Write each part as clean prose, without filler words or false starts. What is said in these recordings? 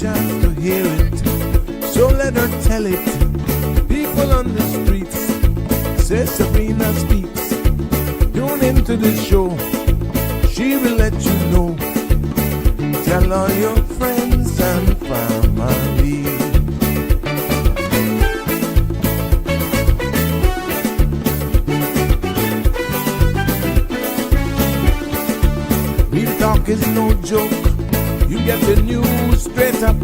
chance to hear it, so let her tell it. People on the streets say Sabrina speaks. Tune into the show, she will let you know. Tell all your friends and family. Real talk is no joke. You get the news straight up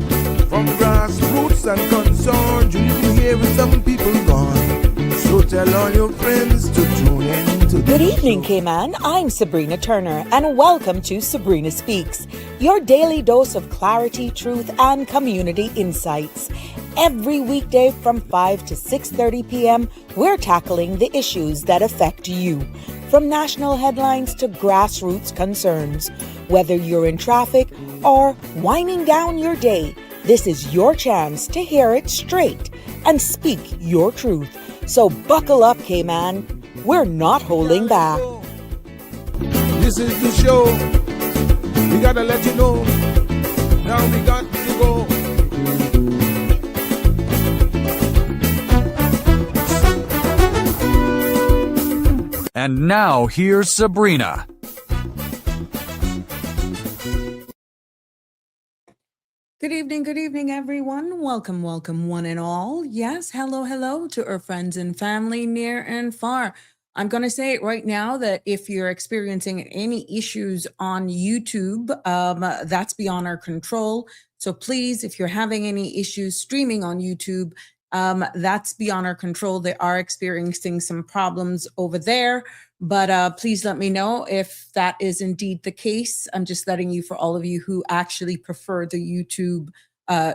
from grassroots and concerns. You need to hear with some people gone. So tell all your friends to tune in to the Good evening, show. Cayman. I'm Sabrina Turner, and welcome to Sabrina Speaks, your daily dose of clarity, truth, and community insights. Every weekday from 5 to 6:30 p.m., we're tackling the issues that affect you, from national headlines to grassroots concerns. Whether you're in traffic or winding down your day, this is your chance to hear it straight and speak your truth. So buckle up, Cayman. We're not holding back. This is the show. We gotta let you know. Now we got to go. And now here's Sabrina. Good evening, everyone. Welcome, one and all. Yes, hello to our friends and family near and far. I'm going to say it right now that if you're experiencing any issues on YouTube, that's beyond our control. So please, if you're having any issues streaming on YouTube, that's beyond our control. They are experiencing some problems over there, but please let me know if that is indeed the case. I'm just letting you, for all of you who actually prefer the YouTube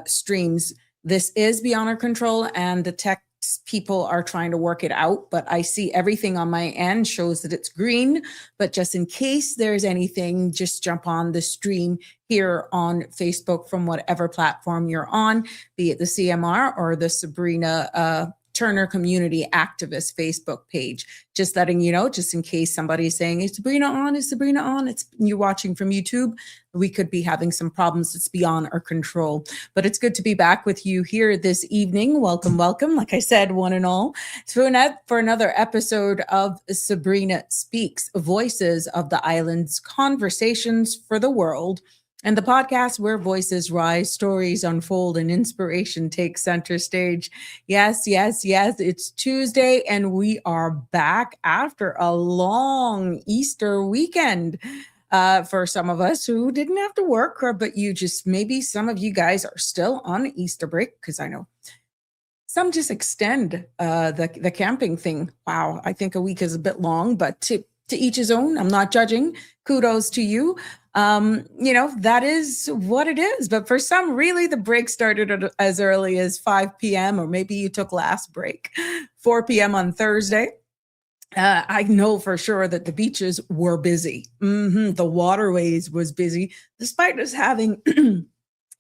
streams, this is beyond our control, and the tech people are trying to work it out, but I see everything on my end shows that it's green. But just in case there's anything, just jump on the stream here on Facebook from whatever platform you're on, be it the CMR or the Sabrina Turner Community Activist Facebook page. Just letting you know, just in case somebody's saying, is Sabrina on? Is Sabrina on? It's you're watching from YouTube. We could be having some problems. It's beyond our control. But it's good to be back with you here this evening. Welcome. Like I said, one and all, for another episode of Sabrina Speaks, Voices of the Islands, Conversations for the World. And the podcast where voices rise, stories unfold, and inspiration takes center stage. Yes, it's Tuesday, and we are back after a long Easter weekend. For some of us who didn't have to work, but maybe some of you guys are still on Easter break, because I know some just extend the camping thing. Wow, I think a week is a bit long, but to each his own. I'm not judging. Kudos to you. That is what it is. But for some, really, the break started as early as 5 p.m. or maybe you took last break, 4 p.m. on Thursday. I know for sure that the beaches were busy. The waterways was busy, despite us having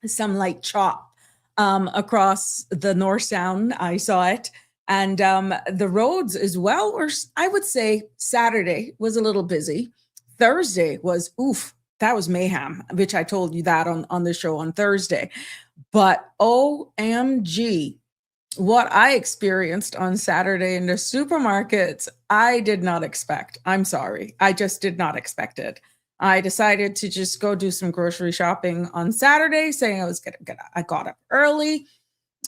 some light chop across the North Sound. I saw it. And the roads as well, or I would say Saturday was a little busy. Thursday was, that was mayhem, which I told you that on the show on Thursday. But OMG, what I experienced on Saturday in the supermarkets, I did not expect. I'm sorry. I just did not expect it. I decided to just go do some grocery shopping on Saturday, saying I got up early.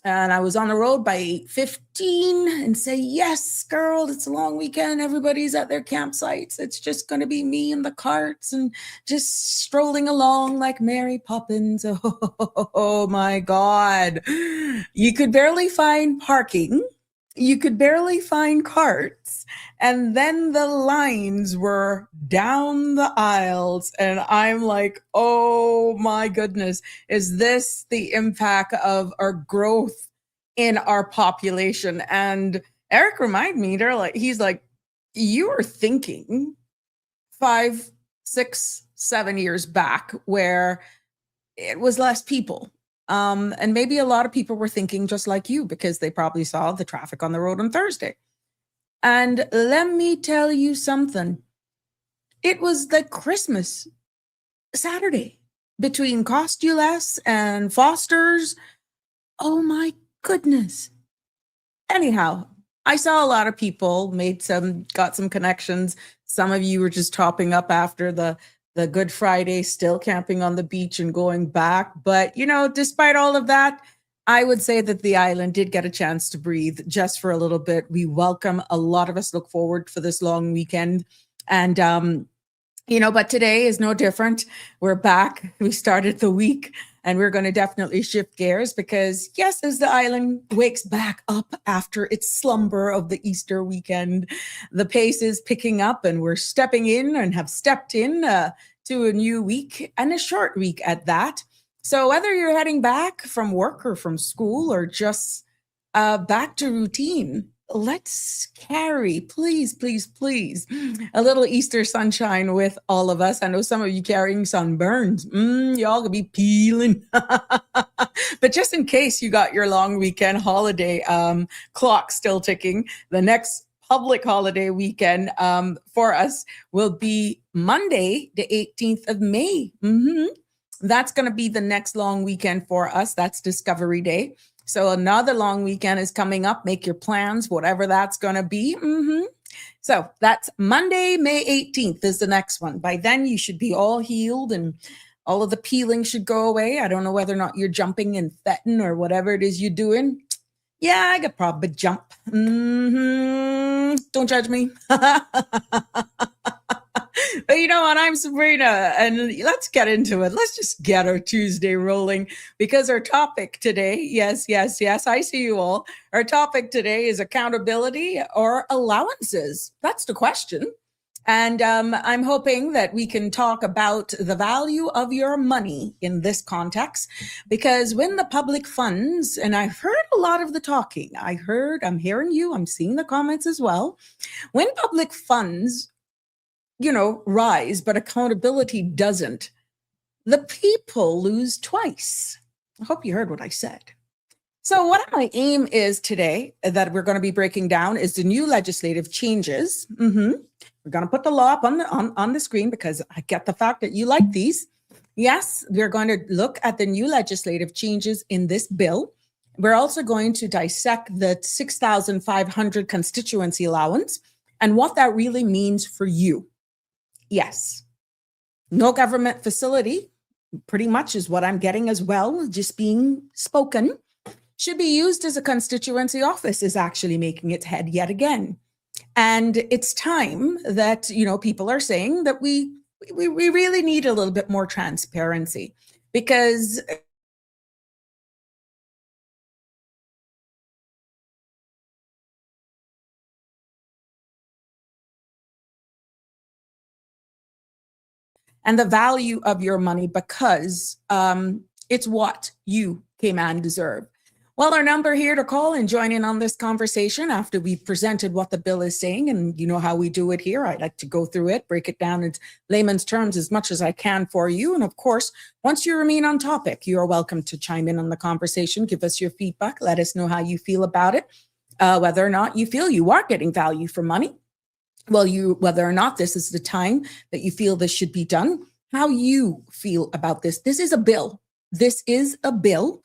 And I was on the road by 8:15 and say, yes, girl, it's a long weekend. Everybody's at their campsites. It's just going to be me in the carts and just strolling along like Mary Poppins. Oh, my God. You could barely find parking. You could barely find carts. And then the lines were down the aisles. And I'm like, oh my goodness, is this the impact of our growth in our population? And Eric reminded me, he's like, you were thinking 5, 6, 7 years back where it was less people. And maybe a lot of people were thinking just like you, because they probably saw the traffic on the road on Thursday. And let me tell you something. It was like Christmas Saturday. between Cost You Less and Foster's. Oh my goodness. Anyhow, I saw a lot of people got some connections. Some of you were just topping up after the Good Friday, still camping on the beach and going back. But, despite all of that, I would say that the island did get a chance to breathe just for a little bit. We welcome, a lot of us look forward for this long weekend. And, but today is no different. We're back. We started the week and we're going to definitely shift gears because, yes, as the island wakes back up after its slumber of the Easter weekend, the pace is picking up and we're stepping in and have stepped in to a new week, and a short week at that. So whether you're heading back from work or from school or just back to routine, let's carry, please, a little Easter sunshine with all of us. I know some of you carrying sunburns. Y'all gonna be peeling. But just in case you got your long weekend holiday clock still ticking, the next public holiday weekend for us will be Monday, the 18th of May. That's going to be the next long weekend for us. That's Discovery Day. So another long weekend is coming up. Make your plans, whatever that's going to be. So that's Monday, May 18th is the next one. By then you should be all healed and all of the peeling should go away. I don't know whether or not you're jumping and fetting or whatever it is you're doing. Yeah, I could probably jump. Don't judge me. But you know what? I'm Sabrina, and let's get into it. Let's just get our Tuesday rolling because our topic today, yes, I see you all. Our topic today is accountability or allowances. That's the question. And I'm hoping that we can talk about the value of your money in this context, because when the public funds, and I've heard a lot of the talking, I'm hearing you, I'm seeing the comments as well. When public funds, rise, but accountability doesn't, the people lose twice. I hope you heard what I said. So what my aim is today that we're going to be breaking down is the new legislative changes. We're going to put the law up on the screen because I get the fact that you like these. Yes, we're going to look at the new legislative changes in this bill. We're also going to dissect the 6,500 constituency allowance and what that really means for you. Yes, no government facility, pretty much is what I'm getting as well, just being spoken, should be used as a constituency office is actually making its head yet again. And it's time that, people are saying that we really need a little bit more transparency because and the value of your money because it's what you, Cayman, deserve. Well, our number here to call and join in on this conversation after we've presented what the bill is saying, and you know how we do it here. I like to go through it, break it down in layman's terms as much as I can for you. And of course, once you remain on topic, you are welcome to chime in on the conversation, give us your feedback, let us know how you feel about it, whether or not you feel you are getting value for money. Whether or not this is the time that you feel this should be done, how you feel about this. This is a bill. This is a bill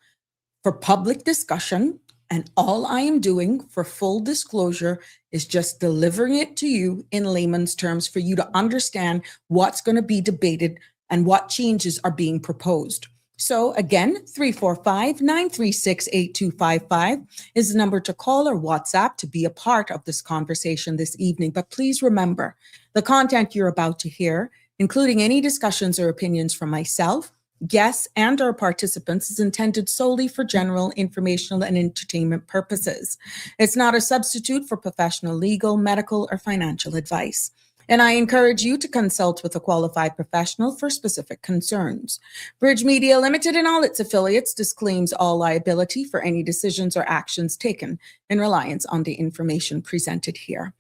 for public discussion. And all I am doing for full disclosure is just delivering it to you in layman's terms for you to understand what's going to be debated and what changes are being proposed. So again, 345-936-8255 is the number to call or WhatsApp to be a part of this conversation this evening. But please remember, the content you're about to hear, including any discussions or opinions from myself, guests, and our participants, is intended solely for general informational and entertainment purposes. It's not a substitute for professional legal, medical, or financial advice. And I encourage you to consult with a qualified professional for specific concerns. Bridge Media Limited and all its affiliates disclaims all liability for any decisions or actions taken in reliance on the information presented here.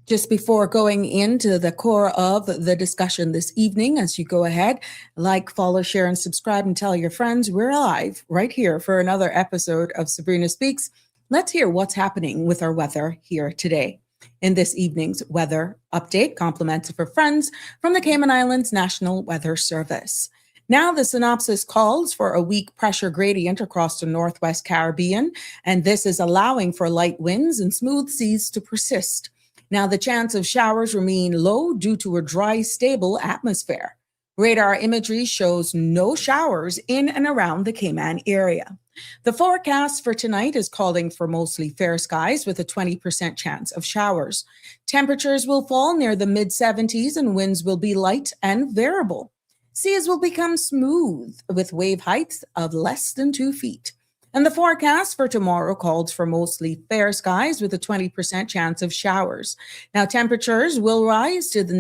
Just before going into the core of the discussion this evening, as you go ahead, like, follow, share, and subscribe, and tell your friends we're live right here for another episode of Sabrina Speaks. Let's hear what's happening with our weather here today. In this evening's weather update, compliments of our friends from the Cayman Islands National Weather Service. Now, the synopsis calls for a weak pressure gradient across the Northwest Caribbean, and this is allowing for light winds and smooth seas to persist. Now, the chance of showers remain low due to a dry, stable atmosphere. Radar imagery shows no showers in and around the Cayman area. The forecast for tonight is calling for mostly fair skies with a 20% chance of showers. Temperatures will fall near the mid-70s and winds will be light and variable. Seas will become smooth with wave heights of less than 2 feet. And the forecast for tomorrow calls for mostly fair skies with a 20% chance of showers. Now, temperatures will rise to the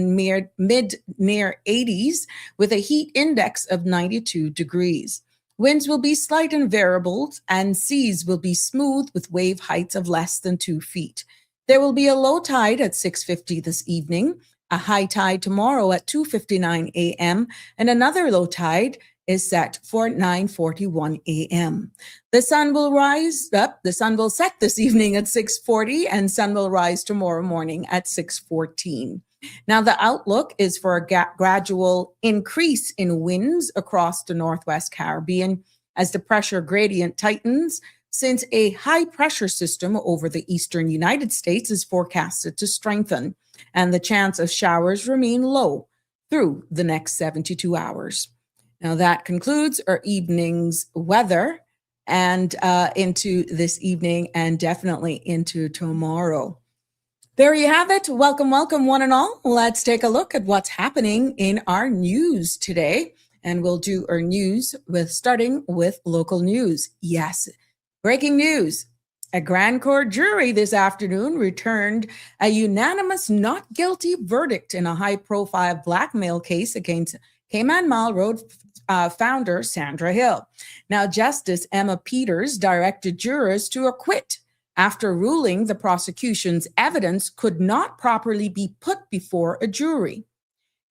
mid-near 80s with a heat index of 92 degrees. Winds will be slight and variable, and seas will be smooth with wave heights of less than 2 feet. There will be a low tide at 6:50 this evening, a high tide tomorrow at 2:59 a.m., and another low tide is set for 9:41 a.m. The sun will set this evening at 6:40 and sun will rise tomorrow morning at 6:14. Now, the outlook is for a gradual increase in winds across the Northwest Caribbean as the pressure gradient tightens, since a high pressure system over the eastern United States is forecasted to strengthen, and the chance of showers remain low through the next 72 hours. Now, that concludes our evening's weather and into this evening and definitely into tomorrow. There you have it. Welcome, welcome, one and all. Let's take a look at what's happening in our news today. And we'll do our news starting with local news. Yes, breaking news. A Grand Court jury this afternoon returned a unanimous not guilty verdict in a high-profile blackmail case against Cayman Mall Road founder Sandra Hill. Now, Justice Emma Peters directed jurors to acquit after ruling the prosecution's evidence could not properly be put before a jury.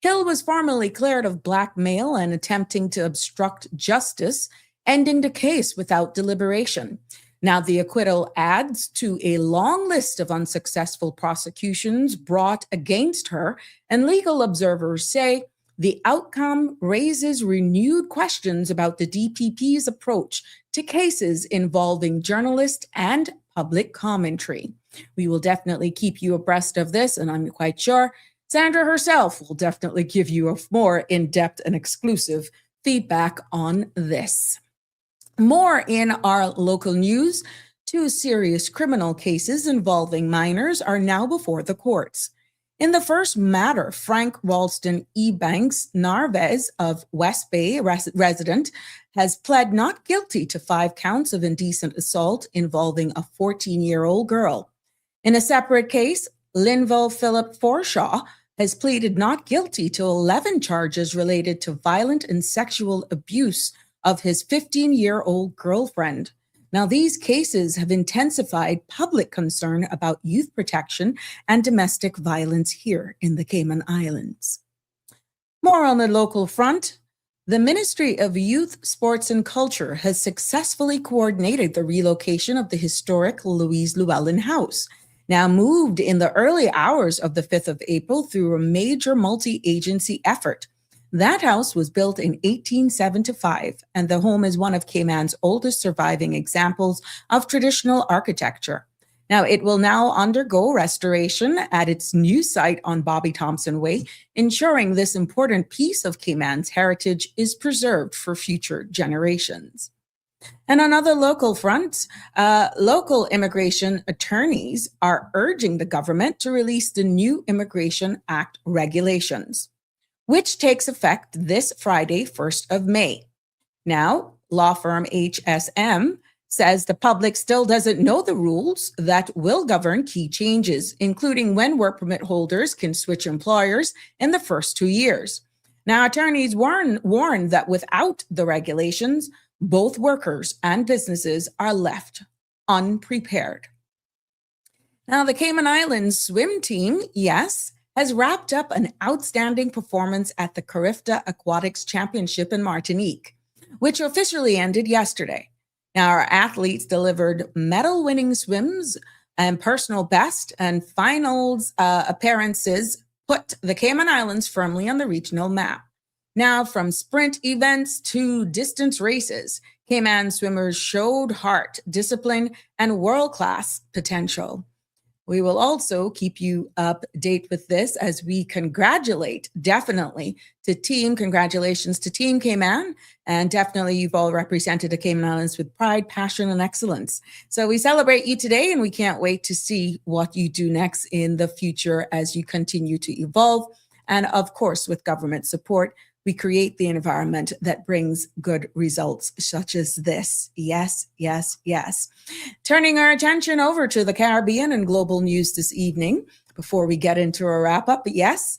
Hill was formally cleared of blackmail and attempting to obstruct justice, ending the case without deliberation. Now, the acquittal adds to a long list of unsuccessful prosecutions brought against her, and legal observers say the outcome raises renewed questions about the DPP's approach to cases involving journalists and public commentary. We will definitely keep you abreast of this, and I'm quite sure Sandra herself will definitely give you a more in-depth and exclusive feedback on this. More in our local news. 2 serious criminal cases involving minors are now before the courts. In the first matter, Frank Ralston Ebanks Narvez of West Bay, resident, has pled not guilty to 5 counts of indecent assault involving a 14-year-old girl. In a separate case, Linville Philip Forshaw has pleaded not guilty to 11 charges related to violent and sexual abuse of his 15-year-old girlfriend. Now, these cases have intensified public concern about youth protection and domestic violence here in the Cayman Islands. More on the local front. The Ministry of Youth, Sports and Culture has successfully coordinated the relocation of the historic Louise Llewellyn House, now moved in the early hours of the 5th of April through a major multi-agency effort. That house was built in 1875, and the home is one of Cayman's oldest surviving examples of traditional architecture. Now, it will now undergo restoration at its new site on Bobby Thompson Way, ensuring this important piece of Cayman's heritage is preserved for future generations. And on another local front, local immigration attorneys are urging the government to release the new Immigration Act regulations, which takes effect this Friday, 1st of May. Now, law firm HSM says the public still doesn't know the rules that will govern key changes, including when work permit holders can switch employers in the first 2 years. Now, attorneys warn that without the regulations, both workers and businesses are left unprepared. Now, the Cayman Islands swim team, yes, has wrapped up an outstanding performance at the Carifta Aquatics Championship in Martinique, which officially ended yesterday. Now, our athletes delivered medal-winning swims and personal best, and finals appearances put the Cayman Islands firmly on the regional map. Now, from sprint events to distance races, Cayman swimmers showed heart, discipline, and world-class potential. We will also keep you update with this as we congratulations to Team Cayman. And definitely you've all represented the Cayman Islands with pride, passion, and excellence. So we celebrate you today and we can't wait to see what you do next in the future as you continue to evolve. And of course, with government support, we create the environment that brings good results such as this. Yes, yes, yes. Turning our attention over to the Caribbean and global news this evening before we get into a wrap up. Yes,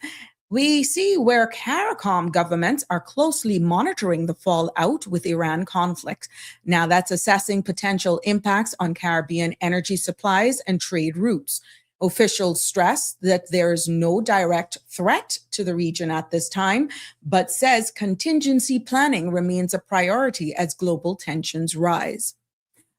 we see where CARICOM governments are closely monitoring the fallout with Iran conflict. Now that's assessing potential impacts on Caribbean energy supplies and trade routes. Officials stress that there is no direct threat to the region at this time, but says contingency planning remains a priority as global tensions rise.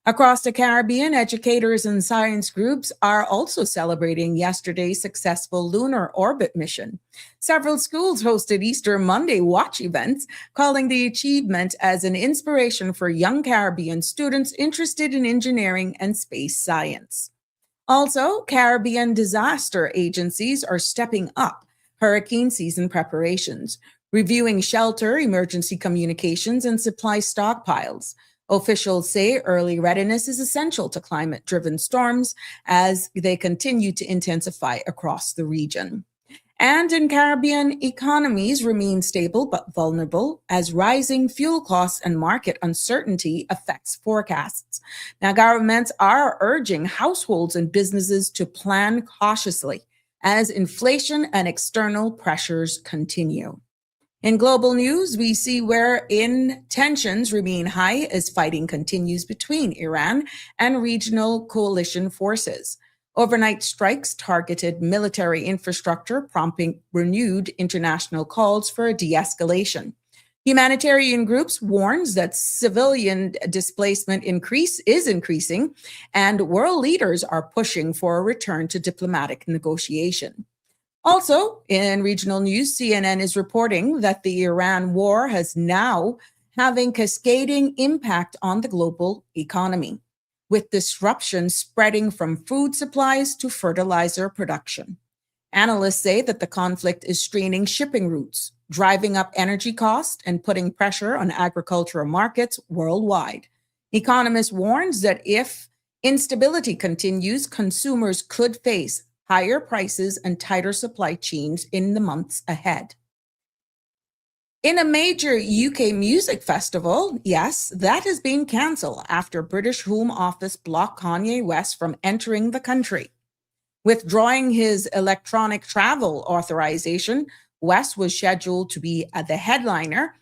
Across the Caribbean, educators and science groups are also celebrating yesterday's successful lunar orbit mission. Several schools hosted Easter Monday watch events, calling the achievement as an inspiration for young Caribbean students interested in engineering and space science. Also, Caribbean disaster agencies are stepping up hurricane season preparations, reviewing shelter, emergency communications, and supply stockpiles. Officials say early readiness is essential to climate-driven storms as they continue to intensify across the region. And in Caribbean, economies remain stable but vulnerable as rising fuel costs and market uncertainty affects forecasts. Now, governments are urging households and businesses to plan cautiously as inflation and external pressures continue. In global news, we see wherein tensions remain high as fighting continues between Iran and regional coalition forces. Overnight strikes targeted military infrastructure, prompting renewed international calls for a de-escalation. Humanitarian groups warns that civilian displacement is increasing, and world leaders are pushing for a return to diplomatic negotiation. Also, in regional news, CNN is reporting that the Iran war has now having cascading impact on the global economy, with disruption spreading from food supplies to fertilizer production. Analysts say that the conflict is straining shipping routes, driving up energy costs, and putting pressure on agricultural markets worldwide. Economists warns that if instability continues, consumers could face higher prices and tighter supply chains in the months ahead. In a major UK music festival, yes, that has been cancelled after British Home Office blocked Kanye West from entering the country. Withdrawing his electronic travel authorization, West was scheduled to be the headliner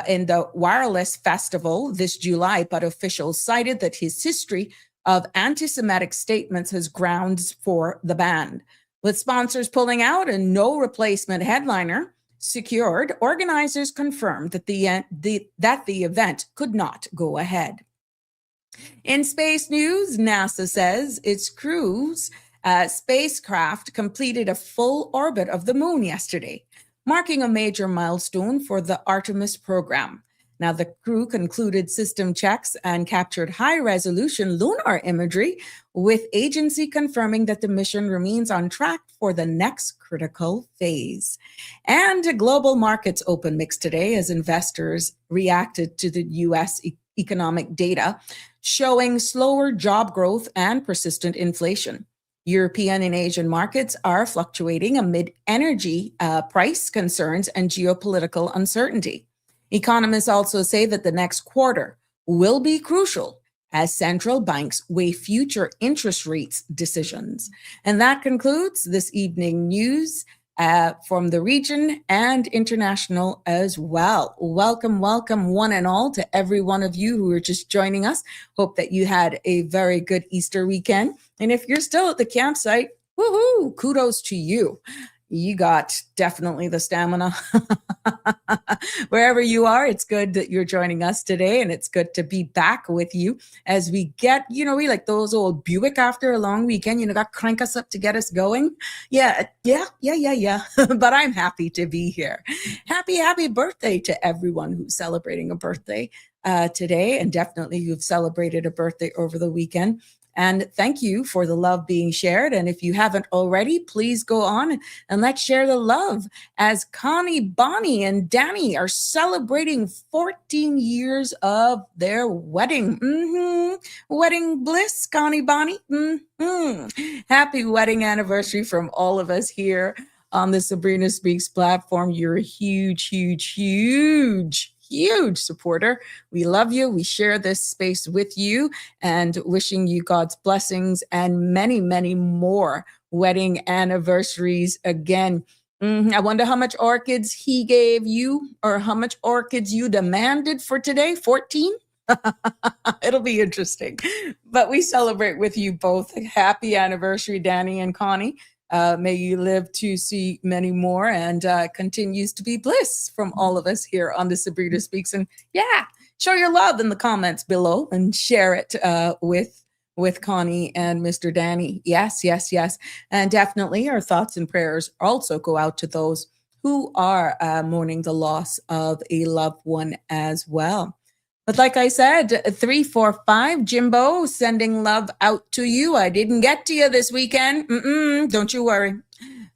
in the Wireless Festival this July, but officials cited that his history of anti-Semitic statements has grounds for the ban. With sponsors pulling out and no replacement headliner secured, organizers confirmed that the event could not go ahead. In space news, NASA says its crew's spacecraft completed a full orbit of the moon yesterday, marking a major milestone for the Artemis program. Now, the crew concluded system checks and captured high-resolution lunar imagery, with agency confirming that the mission remains on track for the next critical phase. And global markets opened mixed today as investors reacted to the U.S. economic data, showing slower job growth and persistent inflation. European and Asian markets are fluctuating amid energy price concerns and geopolitical uncertainty. Economists also say that the next quarter will be crucial as central banks weigh future interest rates decisions. And that concludes this evening news from the region and international as well. Welcome, welcome one and all to every one of you who are just joining us. Hope that you had a very good Easter weekend. And if you're still at the campsite, woohoo, kudos to you. You got definitely the stamina. Wherever you are, it's good that you're joining us today, and it's good to be back with you as we get, we like those old Buick after a long weekend, got to crank us up to get us going. Yeah. But I'm happy to be here. Happy birthday to everyone who's celebrating a birthday today, and definitely you've celebrated a birthday over the weekend. And thank you for the love being shared. And if you haven't already, please go on and let's share the love as Connie, Bonnie, and Danny are celebrating 14 years of their wedding. Wedding bliss, Connie, Bonnie. Happy wedding anniversary from all of us here on the Sabrina Speaks platform. You're a huge supporter. We love you. We share this space with you, and wishing you God's blessings and many, many more wedding anniversaries again. I wonder how much orchids he gave you, or how much orchids you demanded for today. 14? It'll be interesting. But we celebrate with you both. Happy anniversary, Danny and Connie. May you live to see many more, and continues to be bliss from all of us here on the Sabrina Speaks. And show your love in the comments below and share it with Connie and Mr. Danny. Yes. And definitely our thoughts and prayers also go out to those who are mourning the loss of a loved one as well. But like I said, 345 Jimbo, sending love out to you. I didn't get to you this weekend. Don't you worry.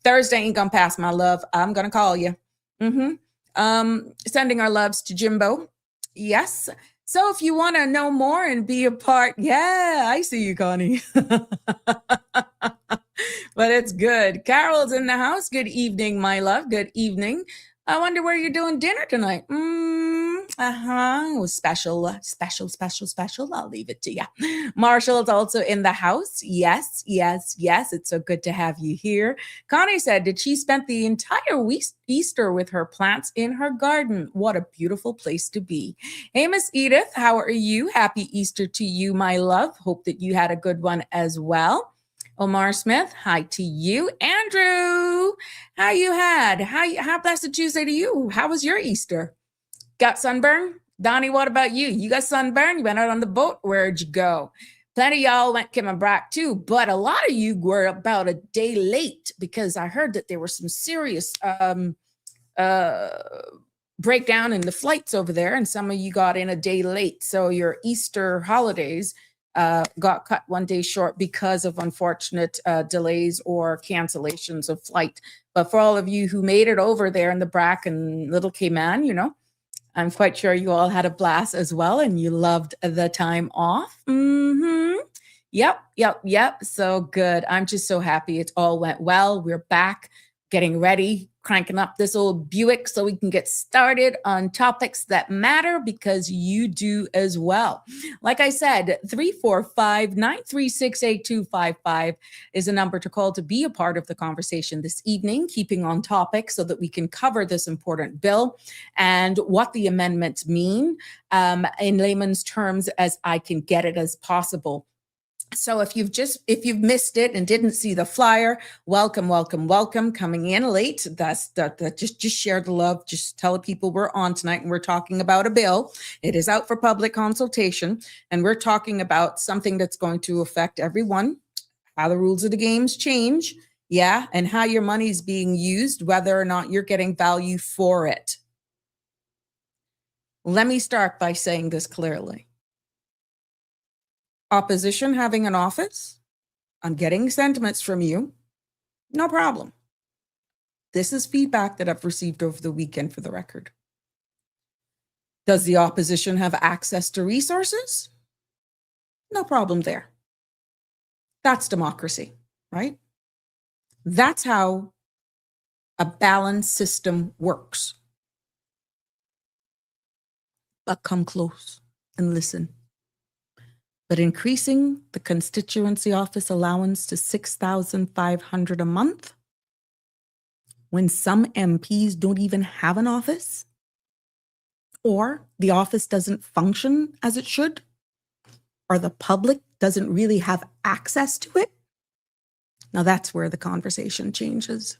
Thursday ain't gonna pass, my love. I'm gonna call you. Sending our loves to Jimbo. Yes. So if you want to know more and be a part, I see you, Connie. But it's good. Carol's in the house. Good evening, my love. Good evening. I wonder where you're doing dinner tonight. Special. I'll leave it to you. Marshall's also in the house. Yes. It's so good to have you here. Connie said, did she spend the entire Easter with her plants in her garden? What a beautiful place to be. Hey, Miss Edith, how are you? Happy Easter to you, my love. Hope that you had a good one as well. Omar Smith, hi to you. Andrew, how you had? How blessed Tuesday to you? How was your Easter? Got sunburn? Donnie, what about you? You got sunburn? You went out on the boat? Where'd you go? Plenty of y'all came and back too, but a lot of you were about a day late because I heard that there were some serious breakdown in the flights over there, and some of you got in a day late. So your Easter holidays got cut one day short because of unfortunate delays or cancellations of flight. But for all of you who made it over there in the Brack and Little Cayman, I'm quite sure you all had a blast as well, and you loved the time off. Yep. So good. I'm just so happy it all went well. We're back, getting ready, cranking up this old Buick so we can get started on topics that matter, because you do as well. Like I said, 345-936-8255 is a number to call to be a part of the conversation this evening, keeping on topic so that we can cover this important bill and what the amendments mean in layman's terms as I can get it as possible. So if you've missed it and didn't see the flyer, welcome coming in late. Just share the love. Just tell the people we're on tonight and we're talking about a bill. It is out for public consultation, and we're talking about something that's going to affect everyone, how the rules of the games change, and how your money is being used, whether or not you're getting value for it. Let me start by saying this clearly. Opposition having an office, I'm getting sentiments from you, no problem. This is feedback that I've received over the weekend, for the record. Does the opposition have access to resources? No problem there. That's democracy, right? That's how a balanced system works. But come close and listen. But increasing the constituency office allowance to $6,500 a month, when some MPs don't even have an office, or the office doesn't function as it should, or the public doesn't really have access to it, now that's where the conversation changes.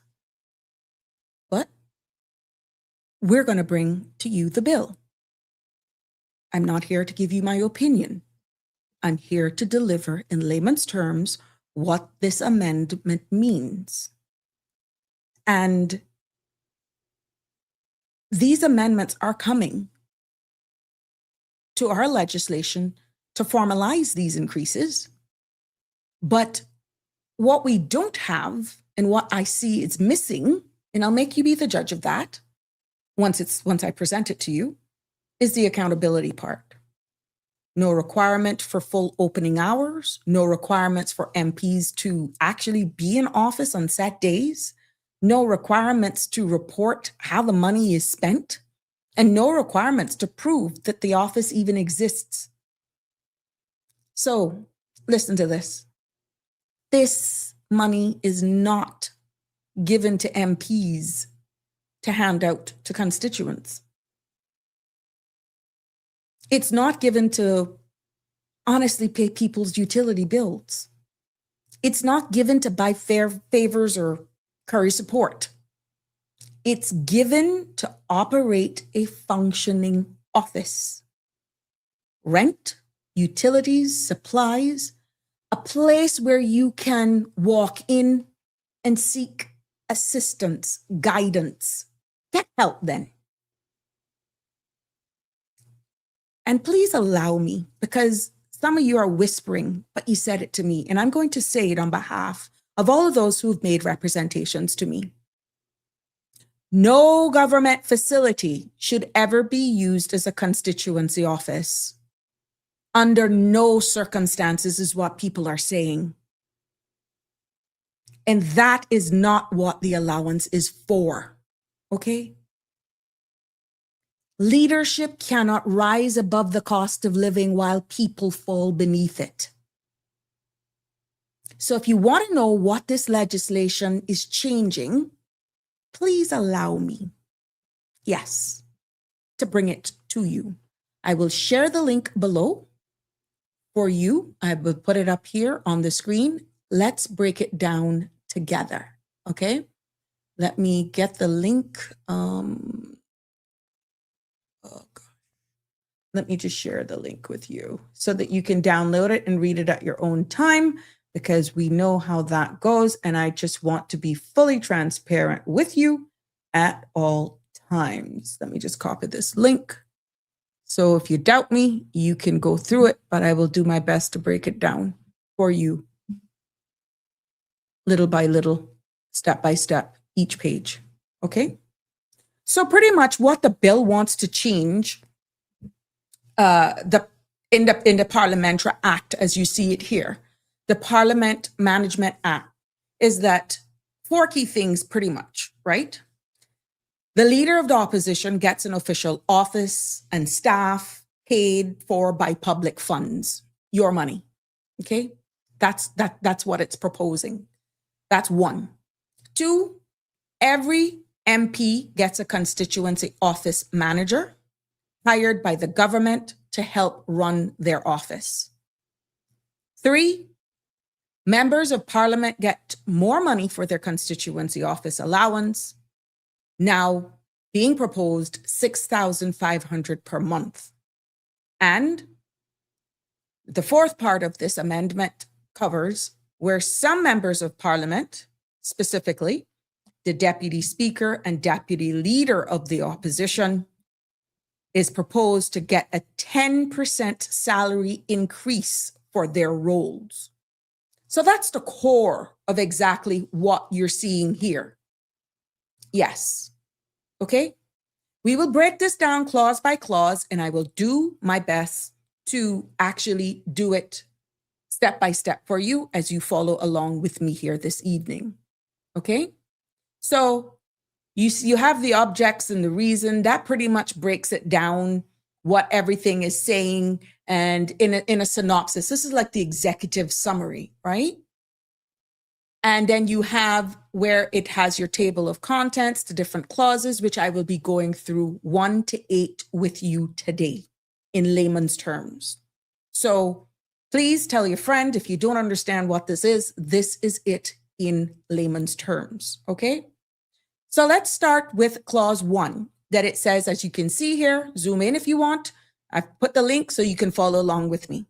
we're going to bring to you the bill. I'm not here to give you my opinion. I'm here to deliver in layman's terms what this amendment means. And these amendments are coming to our legislation to formalize these increases. But what we don't have and what I see is missing, and I'll make you be the judge of that once I present it to you, is the accountability part. No requirement for full opening hours, no requirements for MPs to actually be in office on set days, no requirements to report how the money is spent, and no requirements to prove that the office even exists. So listen to this. This money is not given to MPs to hand out to constituents. It's not given to honestly pay people's utility bills. It's not given to buy favors or curry support. It's given to operate a functioning office. Rent, utilities, supplies, a place where you can walk in and seek assistance, guidance. Get help then. And please allow me, because some of you are whispering, but you said it to me, and I'm going to say it on behalf of all of those who've made representations to me. No government facility should ever be used as a constituency office. Under no circumstances is what people are saying. And that is not what the allowance is for, okay? Leadership cannot rise above the cost of living while people fall beneath it. So if you want to know what this legislation is changing, please allow me, yes, to bring it to you. I will share the link below for you. I will put it up here on the screen. Let's break it down together, okay? Let me get the link. Let me just share the link with you so that you can download it and read it at your own time, because we know how that goes. And I just want to be fully transparent with you at all times. Let me just copy this link. So if you doubt me, you can go through it, but I will do my best to break it down for you little by little, step by step, each page. Okay? So pretty much what the bill wants to change in the Parliamentary Act, as you see it here, the Parliament Management Act, is that 4 key things pretty much, right? The leader of the opposition gets an official office and staff paid for by public funds, your money, okay? That's what it's proposing. That's 1. 2, every MP gets a constituency office manager hired by the government to help run their office. 3, members of Parliament get more money for their constituency office allowance, now being proposed $6,500 per month. And the 4th part of this amendment covers where some members of Parliament, specifically the Deputy Speaker and Deputy Leader of the opposition, is proposed to get a 10% salary increase for their roles. So that's the core of exactly what you're seeing here. Yes. Okay? We will break this down clause by clause, and I will do my best to actually do it step by step for you as you follow along with me here this evening. Okay? So you have the objects and the reason. That pretty much breaks it down, what everything is saying, and in a synopsis. This is like the executive summary, right? And then you have where it has your table of contents, the different clauses, which I will be going through 1 to 8 with you today in layman's terms. So please tell your friend if you don't understand what this is it in layman's terms, okay? So let's start with clause 1. that it says, as you can see here, zoom in if you want. I've put the link so you can follow along with me.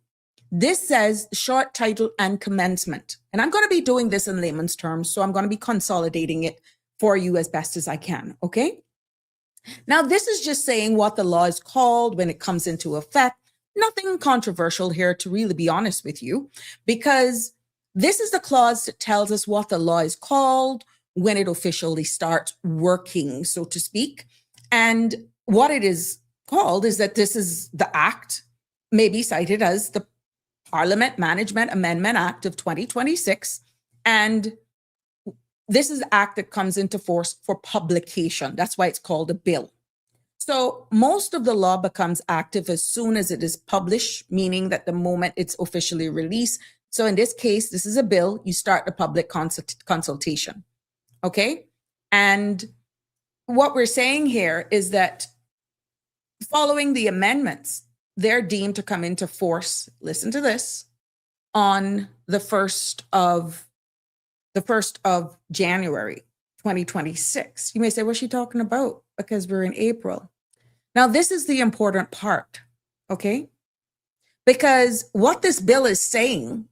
This says short title and commencement. And I'm going to be doing this in layman's terms, so I'm going to be consolidating it for you as best as I can, okay? Now, this is just saying what the law is called when it comes into effect. Nothing controversial here, to really be honest with you, because this is the clause that tells us what the law is called when it officially starts working, so to speak. And what it is called is that this is the act, may be cited as the Parliament Management Amendment Act of 2026. And this is the act that comes into force for publication. That's why it's called a bill. So most of the law becomes active as soon as it is published, meaning that the moment it's officially released. So in this case, this is a bill. You start the public consultation. Okay? And what we're saying here is that following the amendments, they're deemed to come into force, listen to this, on the 1st of January, 2026. You may say, what's she talking about? Because we're in April. Now, this is the important part, okay? Because what this bill is saying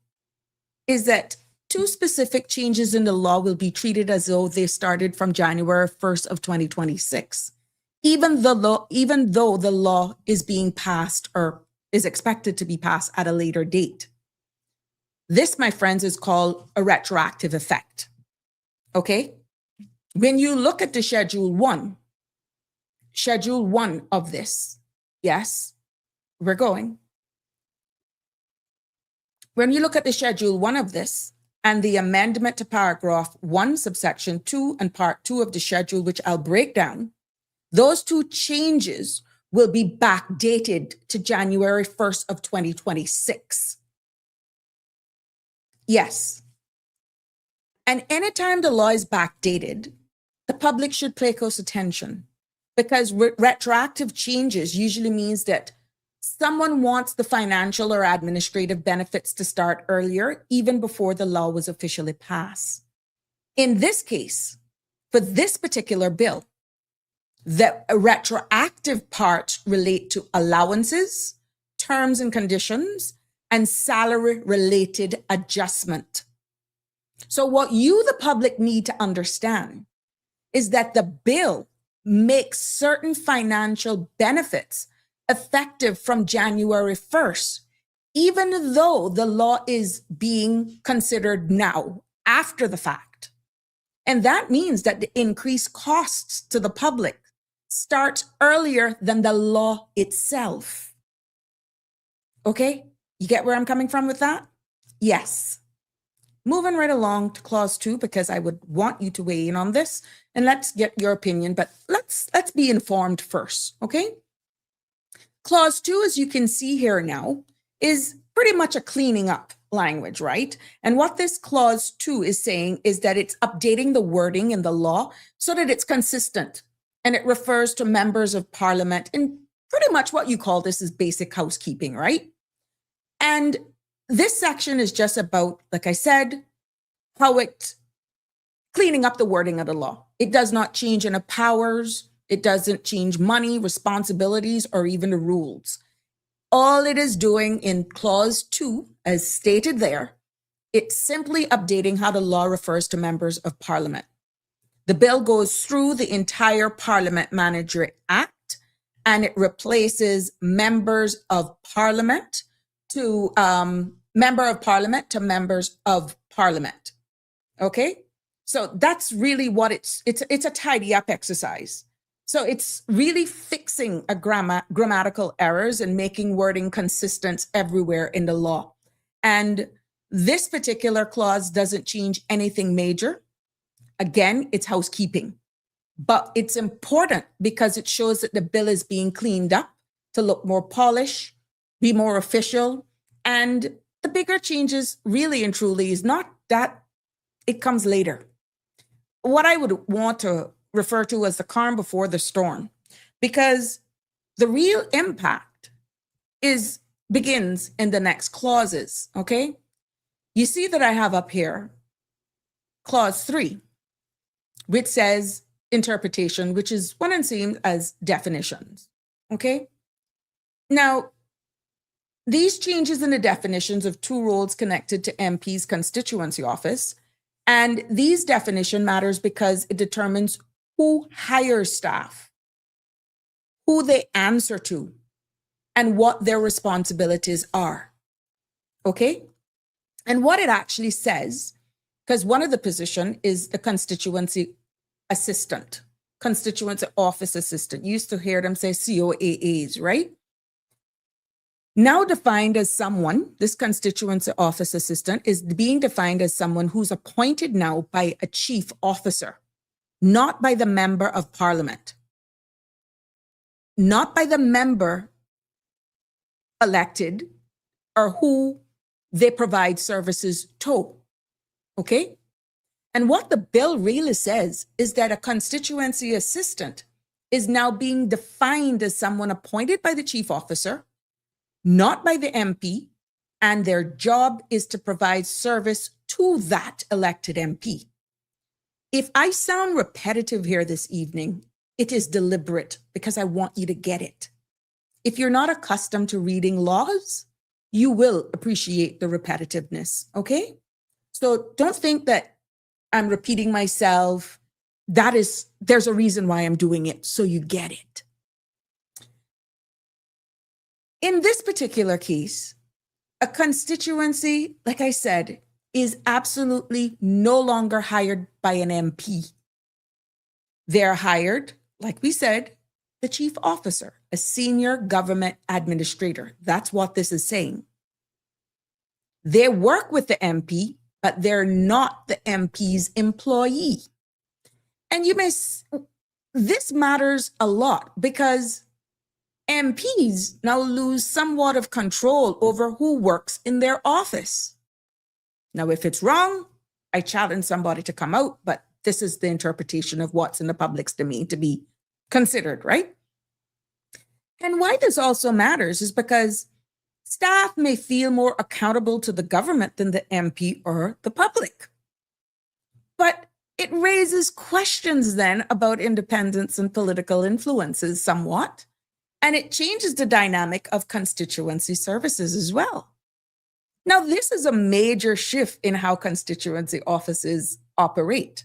is that 2 specific changes in the law will be treated as though they started from January 1st of 2026, even though the law is being passed or is expected to be passed at a later date. This, my friends, is called a retroactive effect, okay? When you look at the Schedule 1 of this, yes, we're going. When you look at the Schedule 1 of this and the amendment to paragraph 1, subsection 2 and part 2 of the schedule, which I'll break down, those 2 changes will be backdated to January 1st of 2026. Yes. And anytime the law is backdated, the public should pay close attention, because retroactive changes usually means that someone wants the financial or administrative benefits to start earlier, even before the law was officially passed. In this case, for this particular bill, the retroactive parts relate to allowances, terms and conditions, and salary-related adjustment. So what you, the public, need to understand is that the bill makes certain financial benefits effective from January 1st, even though the law is being considered now, after the fact. And that means that the increased costs to the public start earlier than the law itself. Okay? You get where I'm coming from with that? Yes. Moving right along to clause 2, because I would want you to weigh in on this, and let's get your opinion, but let's be informed first, okay? Clause 2, as you can see here now, is pretty much a cleaning up language, right? And what this clause 2 is saying is that it's updating the wording in the law so that it's consistent, and it refers to members of parliament, and pretty much what you call this is basic housekeeping, right? And this section is just about, like I said, how it's cleaning up the wording of the law. It does not change any powers. It doesn't change money, responsibilities, or even the rules. All it is doing in clause 2, as stated there, it's simply updating how the law refers to members of parliament. The bill goes through the entire Parliament Manager Act, and it replaces members of parliament to member of parliament to members of parliament. Okay, so that's really what it's a tidy up exercise. So it's really fixing a grammatical errors and making wording consistent everywhere in the law. And this particular clause doesn't change anything major. Again, it's housekeeping, but it's important because it shows that the bill is being cleaned up to look more polished, be more official. And the bigger changes really and truly is not that, it comes later. What I would want to refer to as the calm before the storm, because the real impact begins in the next clauses, okay? You see that I have up here clause 3, which says interpretation, which is one and same as definitions. Okay? Now, these changes in the definitions of two roles connected to MP's constituency office, and these definition matters because it determines who hires staff, who they answer to, and what their responsibilities are. Okay? And what it actually says, because one of the position is the constituency assistant, constituency office assistant. You used to hear them say COAAs, right? Now defined as someone, this constituency office assistant is being defined as someone who's appointed now by a chief officer, not by the member of parliament, not by the member elected or who they provide services to. Okay? And what the bill really says is that a constituency assistant is now being defined as someone appointed by the chief officer, not by the MP, and their job is to provide service to that elected MP. If I sound repetitive here this evening, it is deliberate because I want you to get it. If you're not accustomed to reading laws, you will appreciate the repetitiveness, okay? So don't think that I'm repeating myself. There's a reason why I'm doing it, so you get it. In this particular case, a constituency, like I said, is absolutely no longer hired by an MP. They're hired, like we said, the chief officer, a senior government administrator. That's what this is saying. They work with the MP, but they're not the MP's employee. And this matters a lot because MPs now lose somewhat of control over who works in their office. Now, if it's wrong, I challenge somebody to come out, but this is the interpretation of what's in the public's domain to be considered, right? And why this also matters is because staff may feel more accountable to the government than the MP or the public. But it raises questions then about independence and political influences somewhat. And it changes the dynamic of constituency services as well. Now, this is a major shift in how constituency offices operate.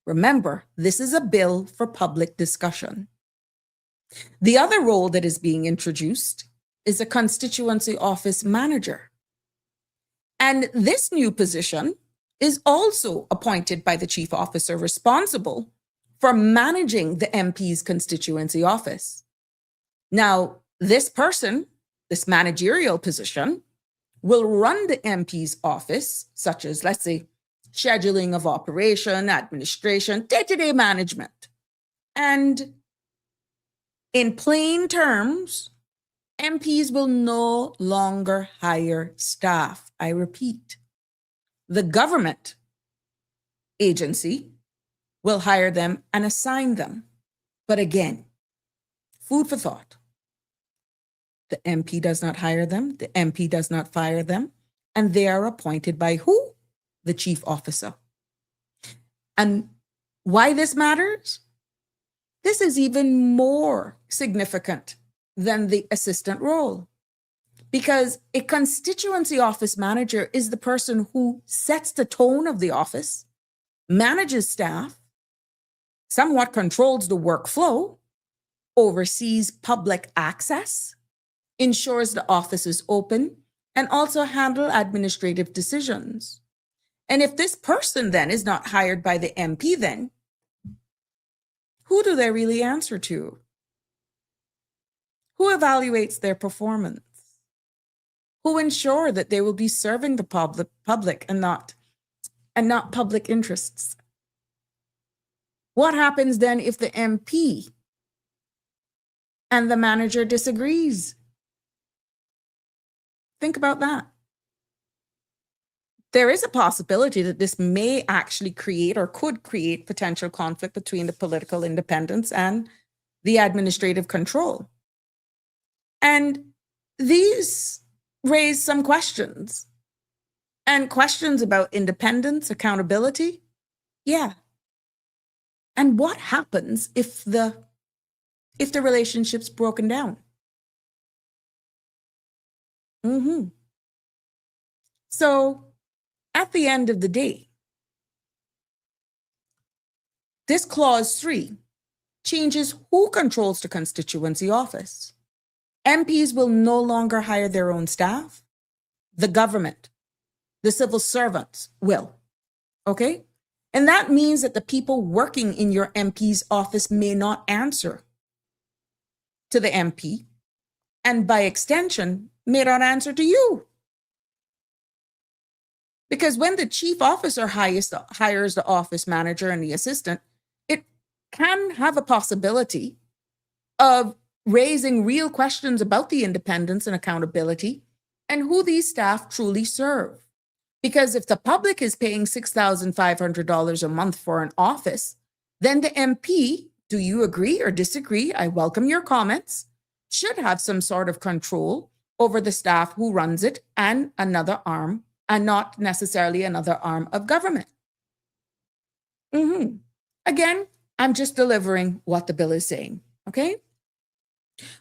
Remember, this is a bill for public discussion. The other role that is being introduced is a constituency office manager. And this new position is also appointed by the chief officer responsible for managing the MP's constituency office. Now, this person, this managerial position, will run the MP's office, such as, let's say, scheduling of operation, administration, day-to-day management. And in plain terms, MPs will no longer hire staff. I repeat, the government agency will hire them and assign them. But again, food for thought. The MP does not hire them, the MP does not fire them, and they are appointed by who? The chief officer. And why this matters? This is even more significant than the assistant role, because a constituency office manager is the person who sets the tone of the office, manages staff, somewhat controls the workflow, oversees public access, ensures the office is open, and also handle administrative decisions. And if this person then is not hired by the MP, then who do they really answer to? Who evaluates their performance? Who ensure that they will be serving the public and not public interests? What happens then if the MP and the manager disagrees? Think about that. There is a possibility that this may actually create or could create potential conflict between the political independence and the administrative control. And these raise some questions. And questions about independence, accountability, yeah. And what happens if the relationship's broken down? So at the end of the day, this clause 3 changes who controls the constituency office. MPs will no longer hire their own staff. The government, the civil servants will. Okay? And that means that the people working in your MP's office may not answer to the MP, and by extension, may not answer to you. Because when the chief officer hires the office manager and the assistant, it can have a possibility of raising real questions about the independence and accountability and who these staff truly serve. Because if the public is paying $6,500 a month for an office, then the MP, do you agree or disagree? I welcome your comments, should have some sort of control over the staff who runs it and another arm, and not necessarily another arm of government. Again, I'm just delivering what the bill is saying, okay?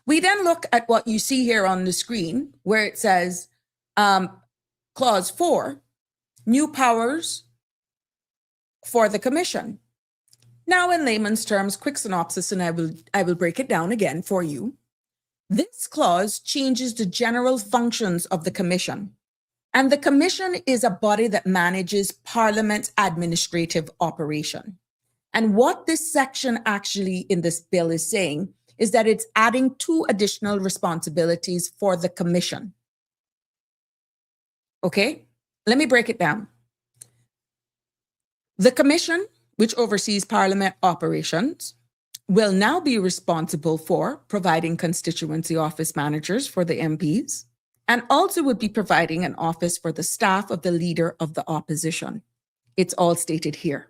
We then look at what you see here on the screen where it says, Clause 4, new powers for the commission. Now, in layman's terms, quick synopsis, and I will break it down again for you. This clause changes the general functions of the commission. And the commission is a body that manages Parliament's administrative operation. And what this section actually in this bill is saying is that it's adding 2 additional responsibilities for the commission. Okay, let me break it down. The commission, which oversees Parliament operations, will now be responsible for providing constituency office managers for the MPs, and also would be providing an office for the staff of the Leader of the Opposition. It's all stated here.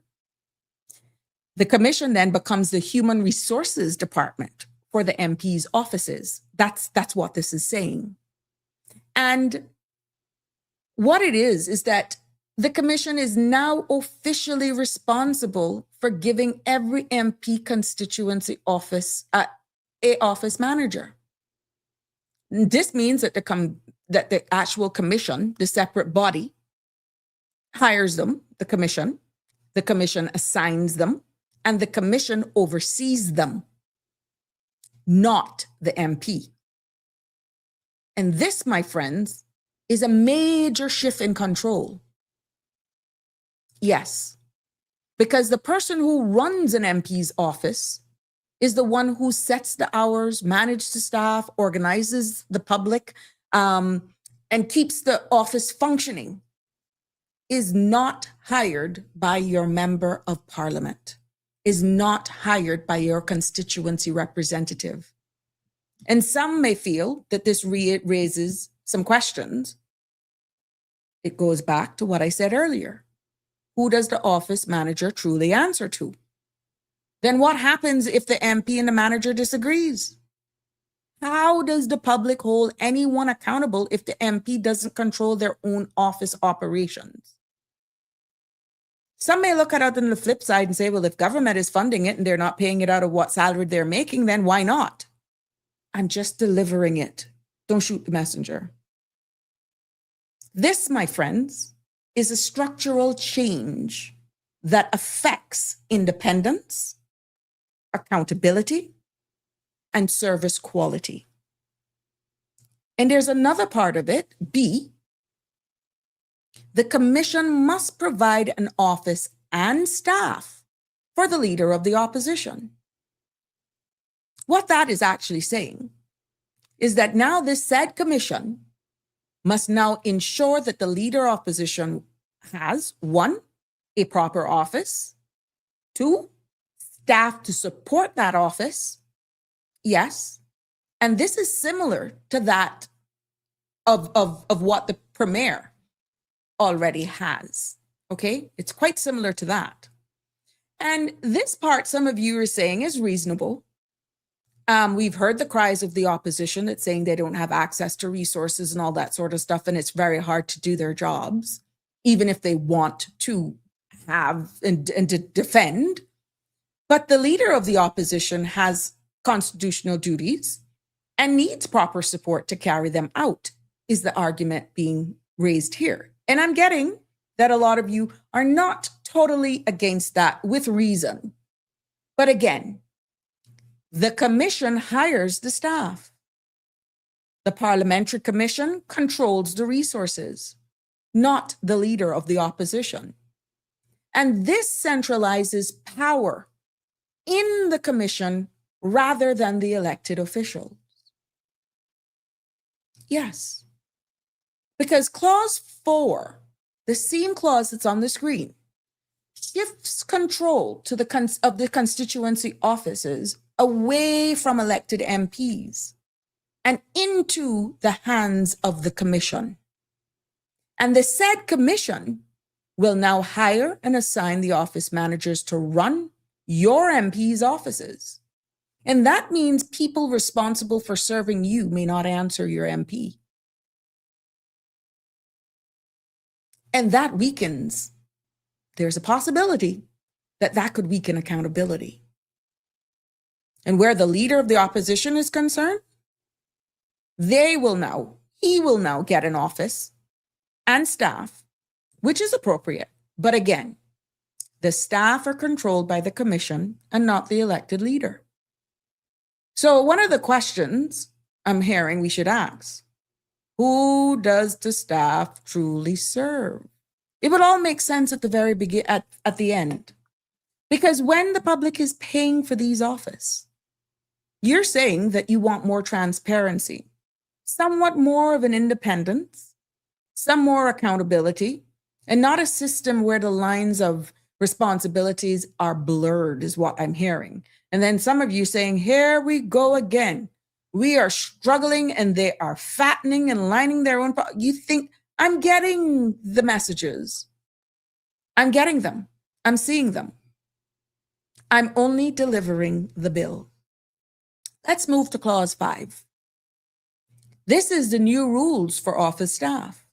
The commission then becomes the Human Resources Department for the MPs' offices. That's what this is saying. And what it is that the commission is now officially responsible for giving every MP constituency office a office manager. This means that the actual commission, the separate body, hires them, the commission assigns them, and the commission oversees them, not the MP. And this, my friends, is a major shift in control. Yes, because the person who runs an MP's office is the one who sets the hours, manages the staff, organizes the public, and keeps the office functioning, is not hired by your member of Parliament, is not hired by your constituency representative. And some may feel that this raises some questions. It goes back to what I said earlier. Who does the office manager truly answer to? Then what happens if the MP and the manager disagrees? How does the public hold anyone accountable if the MP doesn't control their own office operations? Some may look at it on the flip side and say, well, if government is funding it and they're not paying it out of what salary they're making, then why not? I'm just delivering it. Don't shoot the messenger. This, my friends, is a structural change that affects independence, accountability, and service quality. And there's another part of it, B. The commission must provide an office and staff for the Leader of the Opposition. What that is actually saying is that now this said commission must now ensure that the Leader of Opposition has, 1, a proper office, 2, staff to support that office. Yes. And this is similar to that of what the Premier already has. Okay. It's quite similar to that. And this part, some of you are saying, is reasonable. We've heard the cries of the opposition that's saying they don't have access to resources and all that sort of stuff, and it's very hard to do their jobs, even if they want to have and to defend. But the leader of the opposition has constitutional duties and needs proper support to carry them out, is the argument being raised here. And I'm getting that a lot of you are not totally against that with reason. But again, the commission hires the staff. The parliamentary commission controls the resources, not the leader of the opposition. And this centralizes power in the commission rather than the elected officials. Yes, because clause 4, the same clause that's on the screen, shifts control to of the constituency offices away from elected MPs and into the hands of the commission. And the said commission will now hire and assign the office managers to run your MP's offices. And that means people responsible for serving you may not answer your MP. And that weakens. There's a possibility that that could weaken accountability. And where the leader of the opposition is concerned, he will now get an office and staff, which is appropriate. But again, the staff are controlled by the commission and not the elected leader. So one of the questions I'm hearing we should ask, who does the staff truly serve? It would all make sense at the very at the end. Because when the public is paying for these offices, you're saying that you want more transparency, somewhat more of an independence, some more accountability, and not a system where the lines of responsibilities are blurred, is what I'm hearing. And then some of you saying, here we go again. We are struggling and they are fattening and lining their own. You think, I'm getting the messages. I'm getting them. I'm seeing them. I'm only delivering the bill. Let's move to clause 5. This is the new rules for office staff,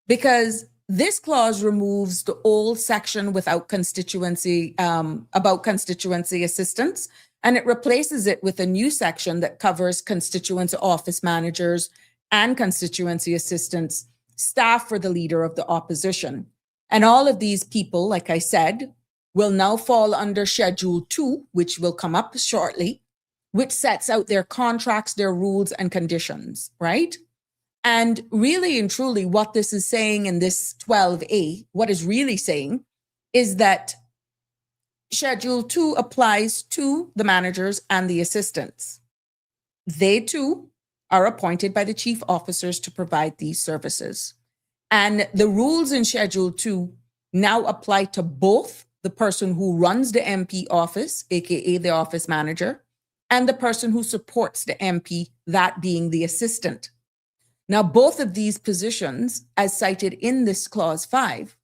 because this clause removes the old section without constituency, about constituency assistants, and it replaces it with a new section that covers constituency office managers and constituency assistants, staff for the leader of the opposition. And all of these people, like I said, will now fall under Schedule 2, which will come up shortly, which sets out their contracts, their rules and conditions, right? And really and truly what this is saying in this 12A, what is really saying is that Schedule 2 applies to the managers and the assistants. They too are appointed by the chief officers to provide these services. And the rules in Schedule 2 now apply to both the person who runs the MP office, aka the office manager, and the person who supports the MP, that being the assistant. Now, both of these positions, as cited in this clause 5,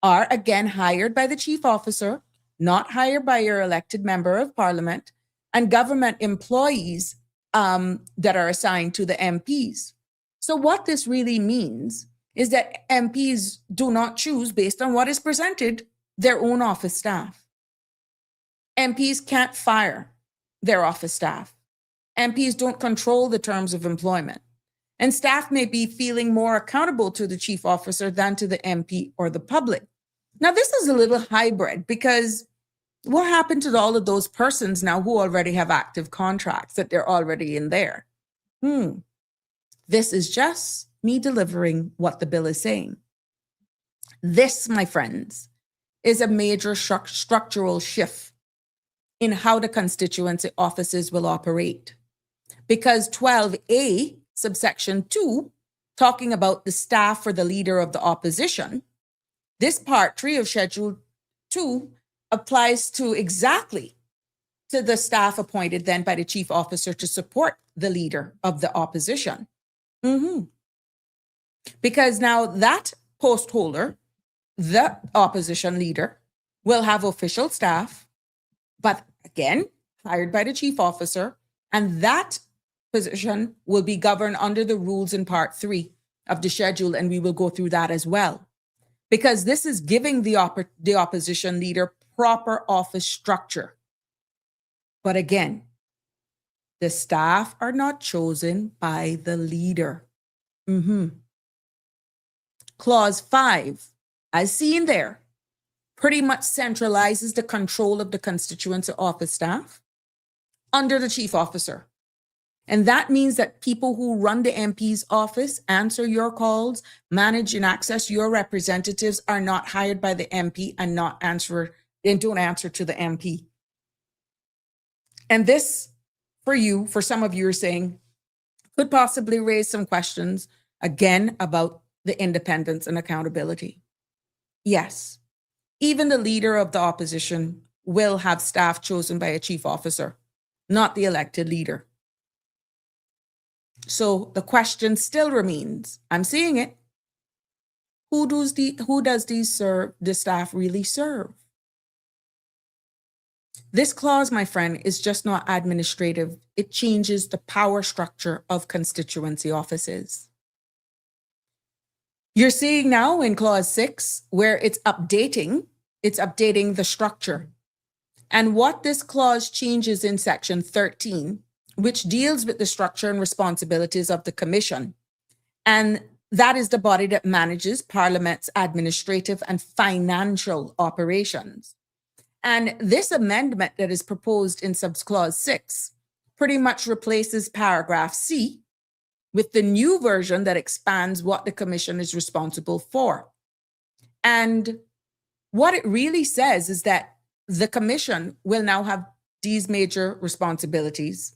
are again hired by the chief officer, not hired by your elected member of parliament, and government employees that are assigned to the MPs. So what this really means is that MPs do not choose based on what is presented their own office staff. MPs can't fire their office staff. MPs don't control the terms of employment. And staff may be feeling more accountable to the chief officer than to the MP or the public. Now, this is a little hybrid, because what happened to all of those persons now who already have active contracts that they're already in there? This is just me delivering what the bill is saying. This, my friends, is a major structural shift in how the constituency offices will operate. Because 12A, subsection 2, talking about the staff for the leader of the opposition, this part 3 of Schedule 2 applies to exactly to the staff appointed then by the chief officer to support the leader of the opposition. Because now that post holder, the opposition leader, will have official staff, but again, hired by the chief officer, and that position will be governed under the rules in part 3 of the schedule, and we will go through that as well. Because this is giving the opposition leader proper office structure But again, the staff are not chosen by the leader. Clause 5, as seen there, pretty much centralizes the control of the constituency office staff under the chief officer. And that means that people who run the MP's office, answer your calls, manage and access your representatives are not hired by the MP and don't answer to the MP. And this, for some of you are saying, could possibly raise some questions, again, about the independence and accountability. Yes, even the leader of the opposition will have staff chosen by a chief officer, not the elected leader. So the question still remains, I'm seeing it, who does the staff really serve? This clause, my friend, is just not administrative. It changes the power structure of constituency offices. You're seeing now in clause 6 where it's updating the structure. And what this clause changes in section 13, which deals with the structure and responsibilities of the commission. And that is the body that manages Parliament's administrative and financial operations. And this amendment that is proposed in subclause 6 pretty much replaces paragraph C with the new version that expands what the commission is responsible for. And what it really says is that the commission will now have these major responsibilities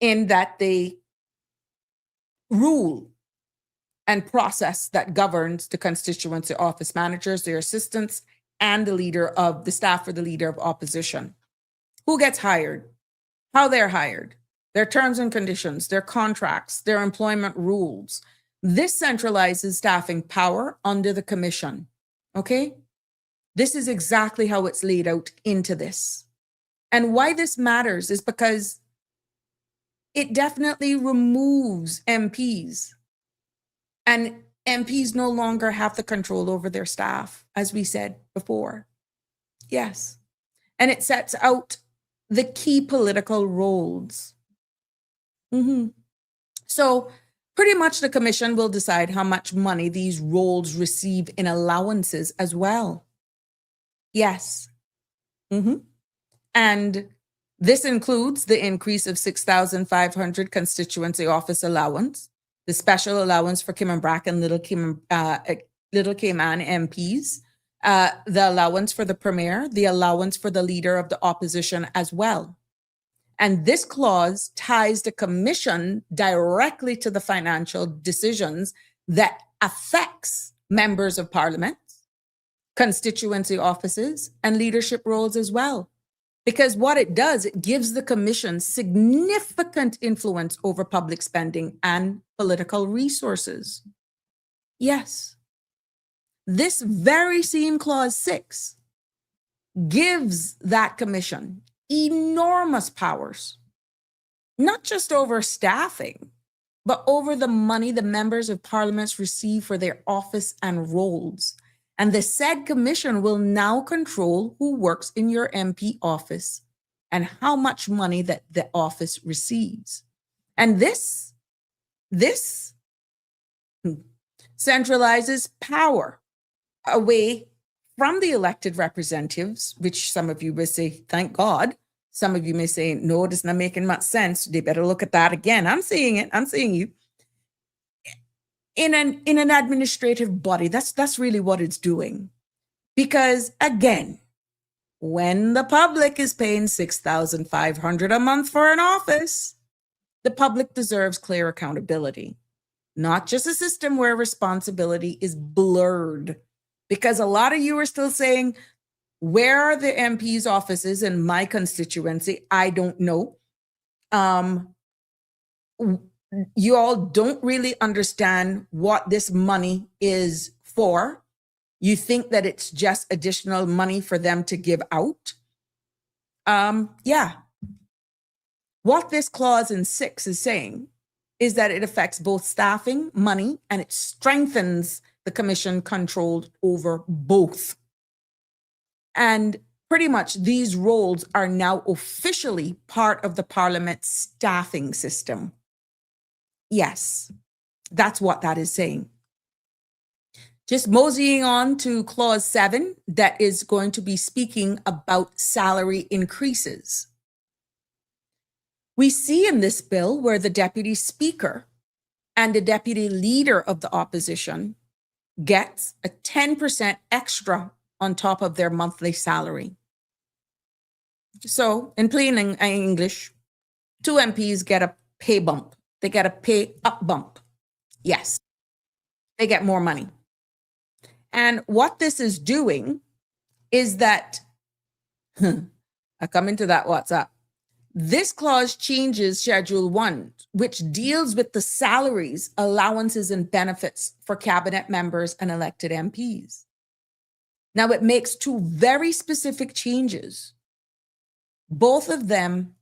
in that they rule and process that governs the constituency office managers, their assistants, and the leader of the staff or the leader of opposition. Who gets hired, how they're hired, their terms and conditions, their contracts, their employment rules. This centralizes staffing power under the commission, okay? This is exactly how it's laid out into this. And why this matters is because it definitely removes MPs. And MPs no longer have the control over their staff, as we said before. Yes. And it sets out the key political roles. So pretty much the commission will decide how much money these roles receive in allowances as well. Yes. And this includes the increase of 6,500 constituency office allowance, the special allowance for Cayman Brac and Little Cayman MPs, the allowance for the premier, the allowance for the leader of the opposition as well. And this clause ties the commission directly to the financial decisions that affects members of parliament, constituency offices, and leadership roles as well. Because what it does, it gives the commission significant influence over public spending and political resources. Yes. This very same clause 6 gives that commission enormous powers, not just over staffing, but over the money the members of parliament receive for their office and roles. And the said commission will now control who works in your MP office and how much money that the office receives. And this centralizes power away from the elected representatives, which some of you will say, thank God. Some of you may say, no, it's not making much sense. They better look at that again. I'm seeing it. I'm seeing you. In an administrative body, that's really what it's doing. Because again, when the public is paying $6,500 a month for an office, the public deserves clear accountability, not just a system where responsibility is blurred. Because a lot of you are still saying, where are the MP's offices in my constituency? I don't know. You all don't really understand what this money is for. You think that it's just additional money for them to give out. Yeah. What this clause in 6 is saying is that it affects both staffing, money, and it strengthens the commission control over both. And pretty much these roles are now officially part of the Parliament staffing system. Yes, that's what that is saying. Just moseying on to clause 7, that is going to be speaking about salary increases. We see in this bill where the deputy speaker and the deputy leader of the opposition gets a 10% extra on top of their monthly salary. So in plain English, 2 MPs get a pay bump. They get a pay up bump. Yes, they get more money. And what this is doing is that, I come into that WhatsApp. This clause changes Schedule 1, which deals with the salaries, allowances, and benefits for cabinet members and elected MPs. Now, it makes 2 very specific changes. Both of them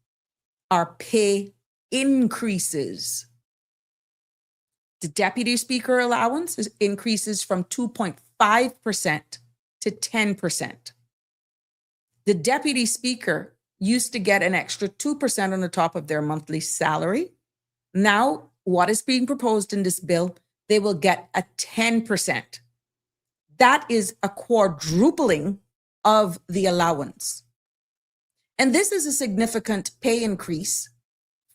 are pay increases. The deputy speaker allowance increases from 2.5% to 10%. The deputy speaker used to get an extra 2% on the top of their monthly salary. Now, what is being proposed in this bill, they will get a 10%. That is a quadrupling of the allowance. And this is a significant pay increase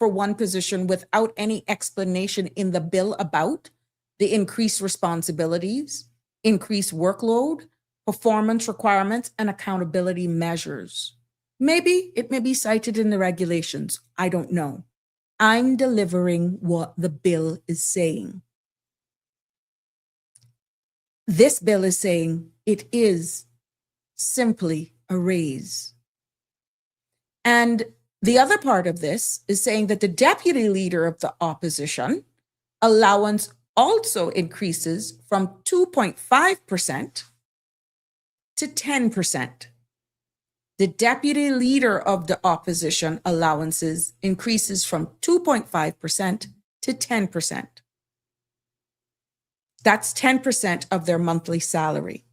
for one position without any explanation in the bill about the increased responsibilities, increased workload, performance requirements, and accountability measures. Maybe it may be cited in the regulations. I don't know. I'm delivering what the bill is saying. This bill is saying it is simply a raise. And the other part of this is saying that the deputy leader of the opposition allowance also increases from 2.5% to 10%. The deputy leader of the opposition allowances increases from 2.5% to 10%. That's 10% of their monthly salary.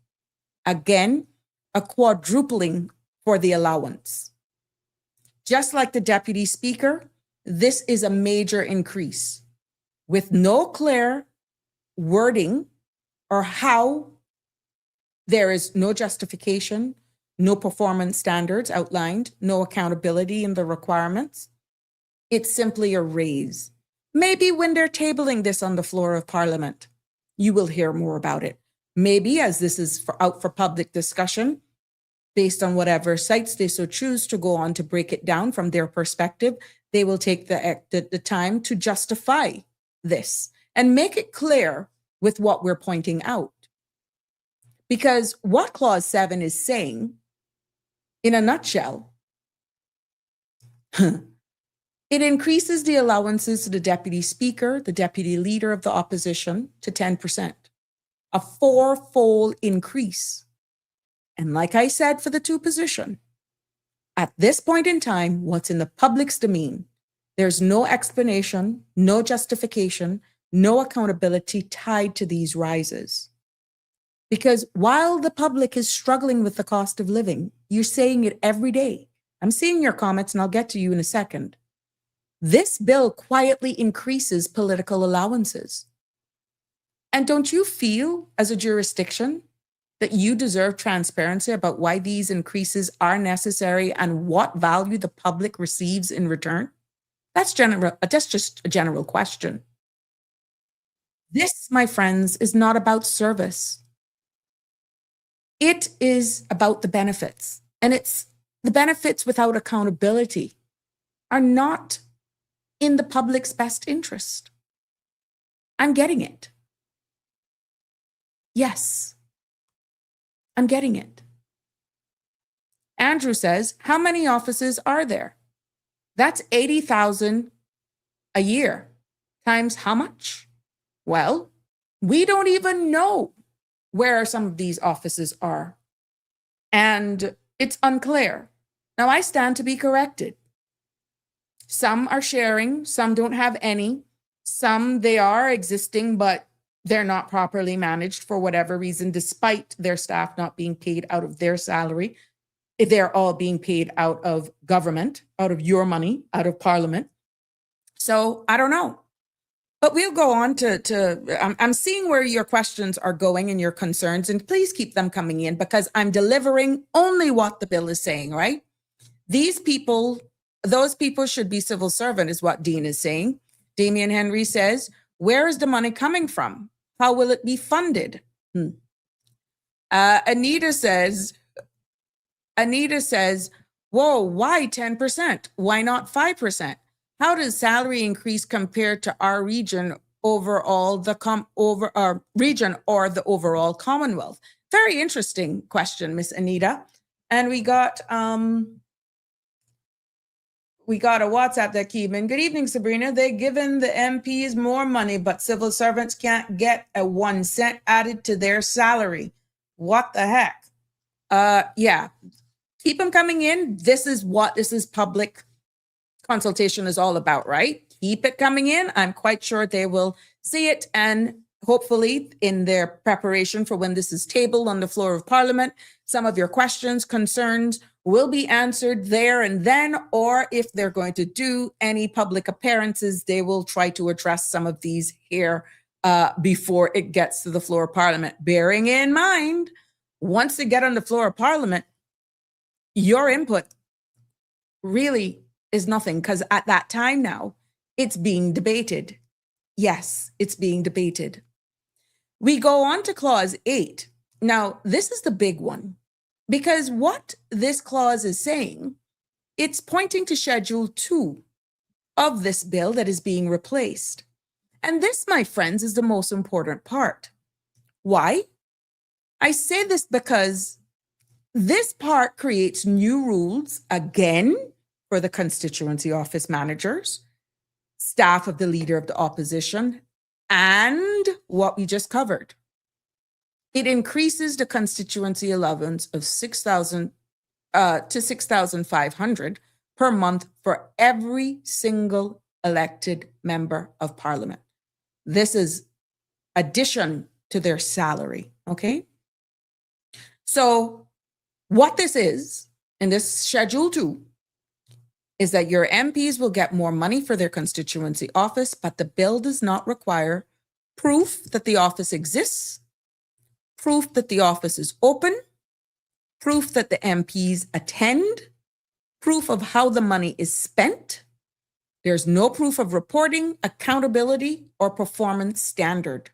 Again, a quadrupling for the allowance. Just like the deputy speaker, this is a major increase with no clear wording or how. There is no justification, no performance standards outlined, no accountability in the requirements. It's simply a raise. Maybe when they're tabling this on the floor of Parliament, you will hear more about it. Maybe as this is out for public discussion, based on whatever sites they so choose to go on to break it down from their perspective, they will take the time to justify this and make it clear with what we're pointing out. Because what Clause 7 is saying, in a nutshell, it increases the allowances to the deputy speaker, the deputy leader of the opposition, to 10%, a 4-fold increase. And like I said for the 2 position, at this point in time, what's in the public's domain, there's no explanation, no justification, no accountability tied to these rises. Because while the public is struggling with the cost of living, you're saying it every day. I'm seeing your comments and I'll get to you in a second. This bill quietly increases political allowances. And don't you feel as a jurisdiction that you deserve transparency about why these increases are necessary and what value the public receives in return? That's just a general question. This, my friends, is not about service. It is about the benefits, and it's the benefits without accountability are not in the public's best interest. I'm getting it. Yes, I'm getting it. Andrew says, how many offices are there? That's 80,000 a year times how much? Well, we don't even know where some of these offices are. And it's unclear. Now, I stand to be corrected. Some are sharing, some don't have any. Some, they are existing, but they're not properly managed for whatever reason, despite their staff not being paid out of their salary. they're all being paid out of government, out of your money, out of Parliament. So I don't know. But we'll go on I'm seeing where your questions are going and your concerns, and please keep them coming in because I'm delivering only what the bill is saying, right? Those people should be civil servant is what Dean is saying. Damian Henry says, where is the money coming from? How will it be funded? Anita says, whoa, why 10%? Why not 5%? How does salary increase compare to our region overall, our region or the overall Commonwealth? Very interesting question, Miss Anita. And we got a WhatsApp that came in. Good evening, Sabrina. They're giving the MPs more money, but civil servants can't get a 1 cent added to their salary. What the heck? Yeah, keep them coming in. This is public consultation is all about, right? Keep it coming in. I'm quite sure they will see it, and hopefully in their preparation for when this is tabled on the floor of Parliament, some of your questions, concerns will be answered there and then, or if they're going to do any public appearances, they will try to address some of these here before it gets to the floor of Parliament. Bearing in mind, once they get on the floor of Parliament, your input really is nothing, because at that time now, it's being debated. Yes, it's being debated. We go on to clause 8. Now, this is the big one, because what this clause is saying, it's pointing to Schedule 2 of this bill that is being replaced. And this, my friends, is the most important part. Why? I say this because this part creates new rules, again, for the constituency office managers, staff of the Leader of the Opposition, and what we just covered. It increases the constituency allowance of $6,000 to $6,500 per month for every single elected member of Parliament. This is addition to their salary, okay? So what this is, in this Schedule 2, is that your MPs will get more money for their constituency office, but the bill does not require proof that the office exists, proof that the office is open, proof that the MPs attend, proof of how the money is spent. There's no proof of reporting, accountability, or performance standard.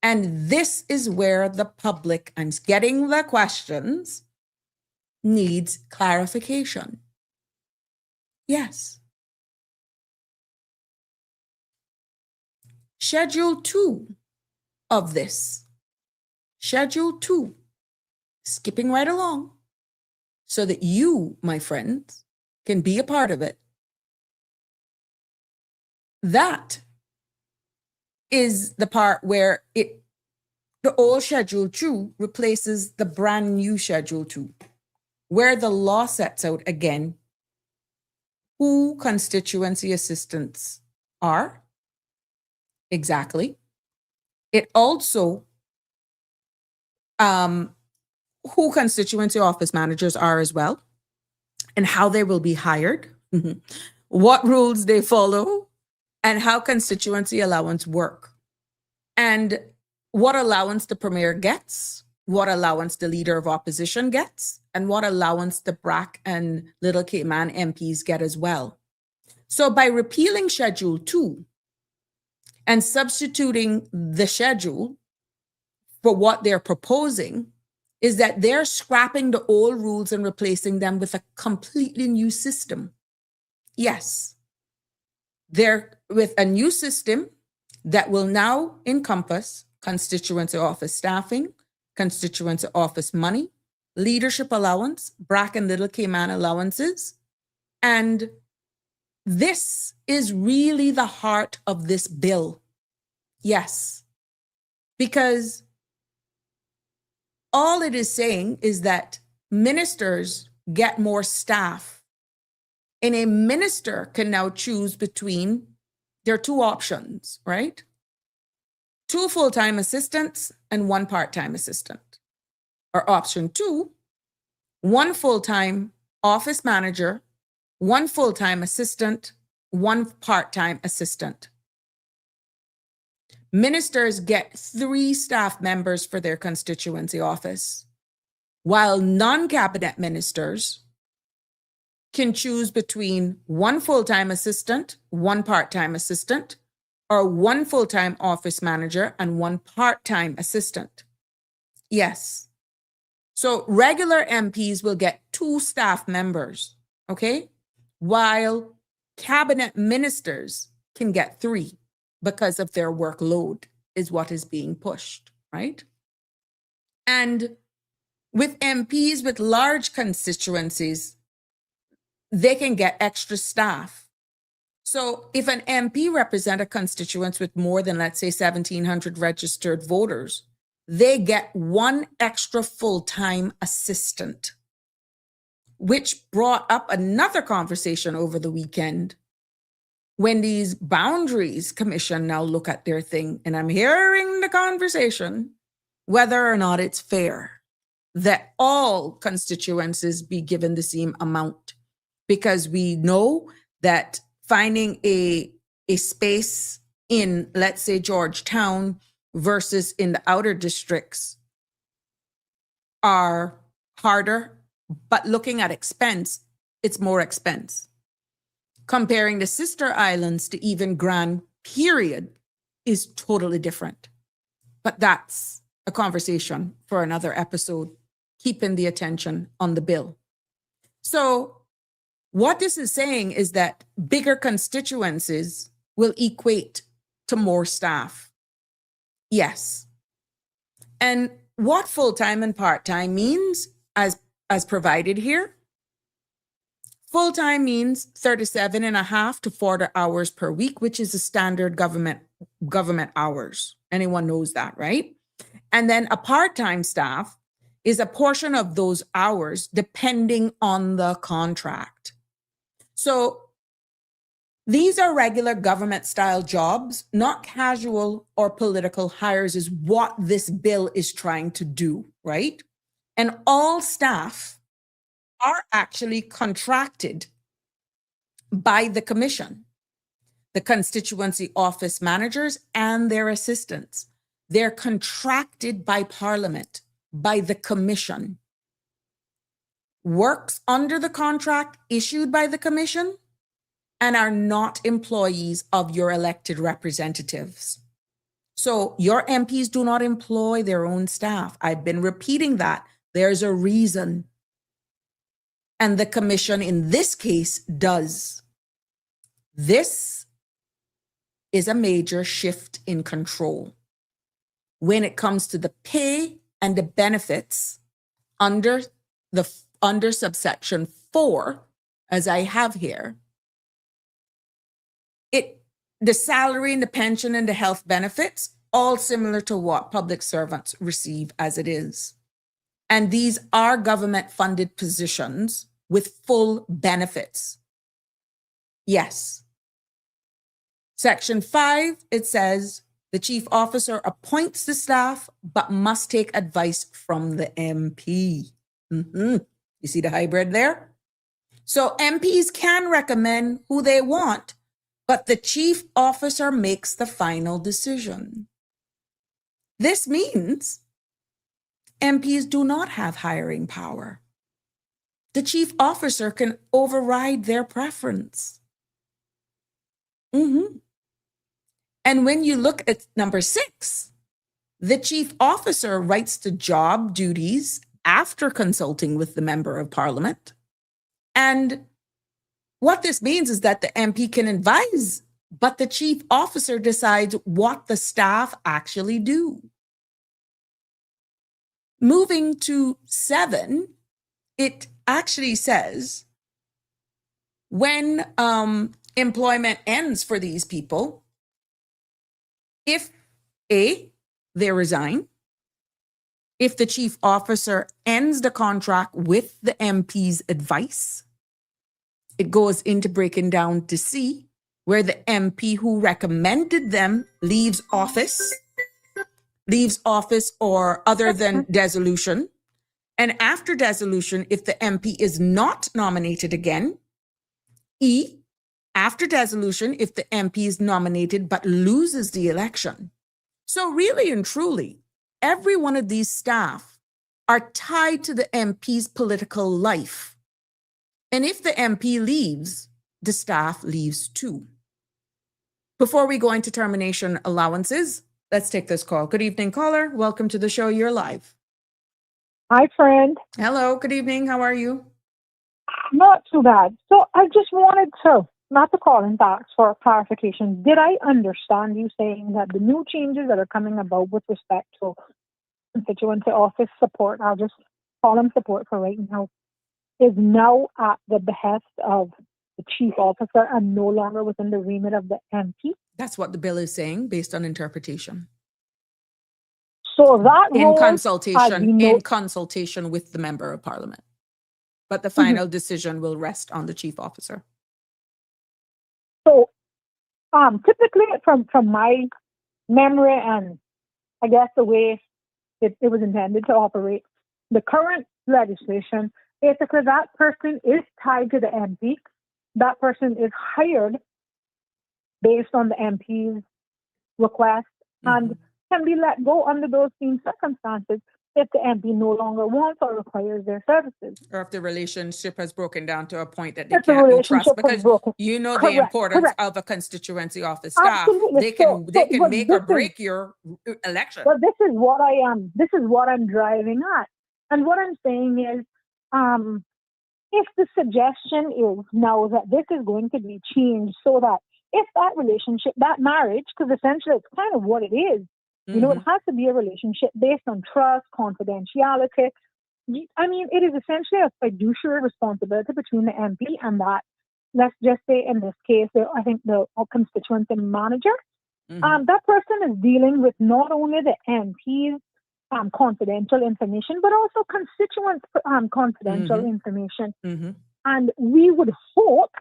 And this is where the public, and getting the questions, needs clarification. Yes. Schedule 2 of this. Schedule 2. Skipping right along so that you, my friends, can be a part of it. That is the part where the old Schedule 2 replaces the brand new Schedule 2, where the law sets out again who constituency assistants are. Exactly. It also, who constituency office managers are as well, and how they will be hired, what rules they follow, and how constituency allowance work, and what allowance the Premier gets, what allowance the Leader of Opposition gets, and what allowance the BRAC and Little Cayman MPs get as well. So by repealing Schedule 2 and substituting the schedule for what they're proposing, is that they're scrapping the old rules and replacing them with a completely new system. Yes, they're with a new system that will now encompass constituency office staffing, constituency office money, leadership allowance, BRAC and Little Cayman allowances. And this is really the heart of this bill. Yes, because all it is saying is that ministers get more staff, and a minister can now choose between their two options, right? 2 full-time assistants and 1 part-time assistant. Or option 2, 1 full-time office manager, 1 full-time assistant, 1 part-time assistant. Ministers get 3 staff members for their constituency office, while non-cabinet ministers can choose between 1 full-time assistant, 1 part-time assistant, or 1 full-time office manager and 1 part-time assistant. Yes. So regular MPs will get 2 staff members, okay? While cabinet ministers can get 3 because of their workload is what is being pushed, right? And with MPs with large constituencies, they can get extra staff. So if an MP represents a constituency with more than, let's say, 1,700 registered voters, they get 1 extra full-time assistant, which brought up another conversation over the weekend when these boundaries commission now look at their thing. And I'm hearing the conversation whether or not it's fair that all constituencies be given the same amount, because we know that finding a space in, let's say, Georgetown versus in the outer districts are harder, but looking at expense, it's more expense. Comparing the sister islands to even Grand period is totally different. But that's a conversation for another episode, keeping the attention on the bill. So what this is saying is that bigger constituencies will equate to more staff. Yes. And what full-time and part-time means as provided here, full-time means 37.5 to 40 hours per week, which is the standard government hours. Anyone knows that, right? And then a part-time staff is a portion of those hours depending on the contract. So these are regular government style jobs, not casual or political hires, is what this bill is trying to do, right? And all staff are actually contracted by the commission, the constituency office managers and their assistants. They're contracted by Parliament, by the commission. Works under the contract issued by the commission and are not employees of your elected representatives. So your MPs do not employ their own staff. I've been repeating that. There's a reason. And the commission in this case does. This is a major shift in control when it comes to the pay and the benefits under subsection 4, as I have here. The salary and the pension and the health benefits, all similar to what public servants receive as it is. And these are government funded positions with full benefits. Yes. Section 5, it says the chief officer appoints the staff, but must take advice from the MP. You see the hybrid there? So MPs can recommend who they want, but the chief officer makes the final decision. This means MPs do not have hiring power. The chief officer can override their preference. And when you look at number 6, the chief officer writes the job duties after consulting with the member of Parliament. And what this means is that the MP can advise, but the chief officer decides what the staff actually do. Moving to 7, it actually says when employment ends for these people, if A, they resign, if the chief officer ends the contract with the MP's advice, it goes into breaking down to C, where the MP who recommended them leaves office or other than dissolution, And after dissolution, if the MP is not nominated again. E, after dissolution, if the MP is nominated but loses the election. So really and truly, every one of these staff are tied to the MP's political life. And if the MP leaves, the staff leaves too. Before we go into termination allowances, let's take this call. Good evening, caller. Welcome to the show. You're live. Hi, friend. Hello. Good evening. How are you? Not too bad. So I just wanted to, not to call in back for clarification. Did I understand you saying that the new changes that are coming about with respect to constituency office support, I'll just call them support for right now, is now at the behest of the chief officer and no longer within the remit of the MP? That's what the bill is saying based on interpretation. So that In role, consultation with the member of parliament. But the final decision will rest on the chief officer. So typically from my memory and I guess the way it was intended to operate, the current legislation, basically that person is tied to the MP. That person is hired based on the MP's request and can be let go under those same circumstances if the MP no longer wants or requires their services. Or if the relationship has broken down to a point that they If the can't be relationship trusted. has Because broken. you know the Correct, importance correct. of a constituency office staff. Absolutely. They can but make or break your election. But this is what I'm driving at. And what I'm saying is, if the suggestion is now that this is going to be changed so that if that relationship, that marriage, because essentially it's kind of what it is, you know, it has to be a relationship based on trust, confidentiality. I mean, it is essentially a fiduciary responsibility between the MP and that, let's just say in this case, I think the constituency manager. That person is dealing with not only the MP's confidential information, but also constituents' confidential information. And we would hope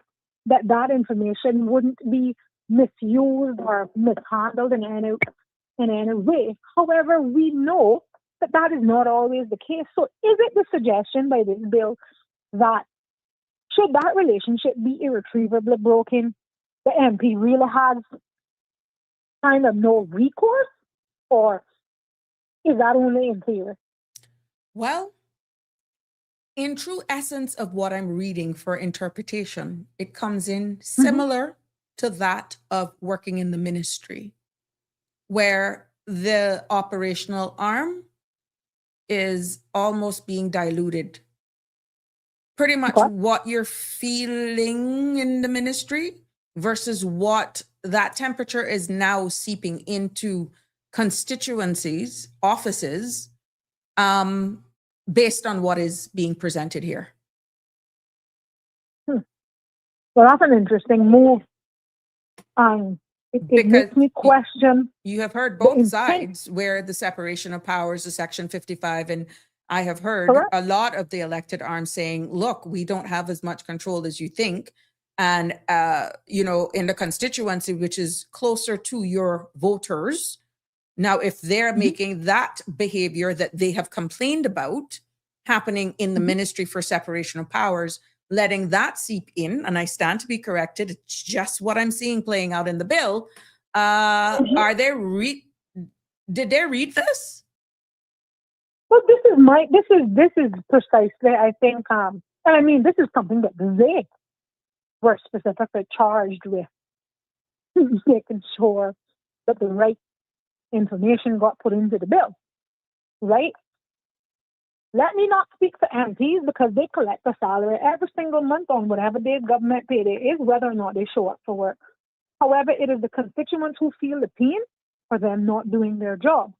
that that information wouldn't be misused or mishandled in any way. However, we know that that is not always the case. So is it the suggestion by this bill that should that relationship be irretrievably broken, the MP really has kind of no recourse, or is that only in theory? Well, in true essence of what I'm reading for interpretation, it comes in similar to that of working in the ministry, where the operational arm is almost being diluted. Pretty much what you're feeling in the ministry versus what that temperature is now seeping into constituencies, offices, based on what is being presented here. Well, that's an interesting move. It makes me question. You have heard both sides where the separation of powers, the Section 55, and I have heard a lot of the elected arms saying, look, we don't have as much control as you think. And, you know, in the constituency, which is closer to your voters, now, if they're making that behavior that they have complained about happening in the Ministry for Separation of Powers, letting that seep in, and I stand to be corrected, it's just what I'm seeing playing out in the bill. Are they did they read this? Well, this is precisely, I think, and I mean, this is something that they were specifically charged with, making sure that the right information got put into the bill, right? Let me not speak for MPs because they collect a salary every single month on whatever their government payday is, whether or not they show up for work. However, it is the constituents who feel the pain for them not doing their job,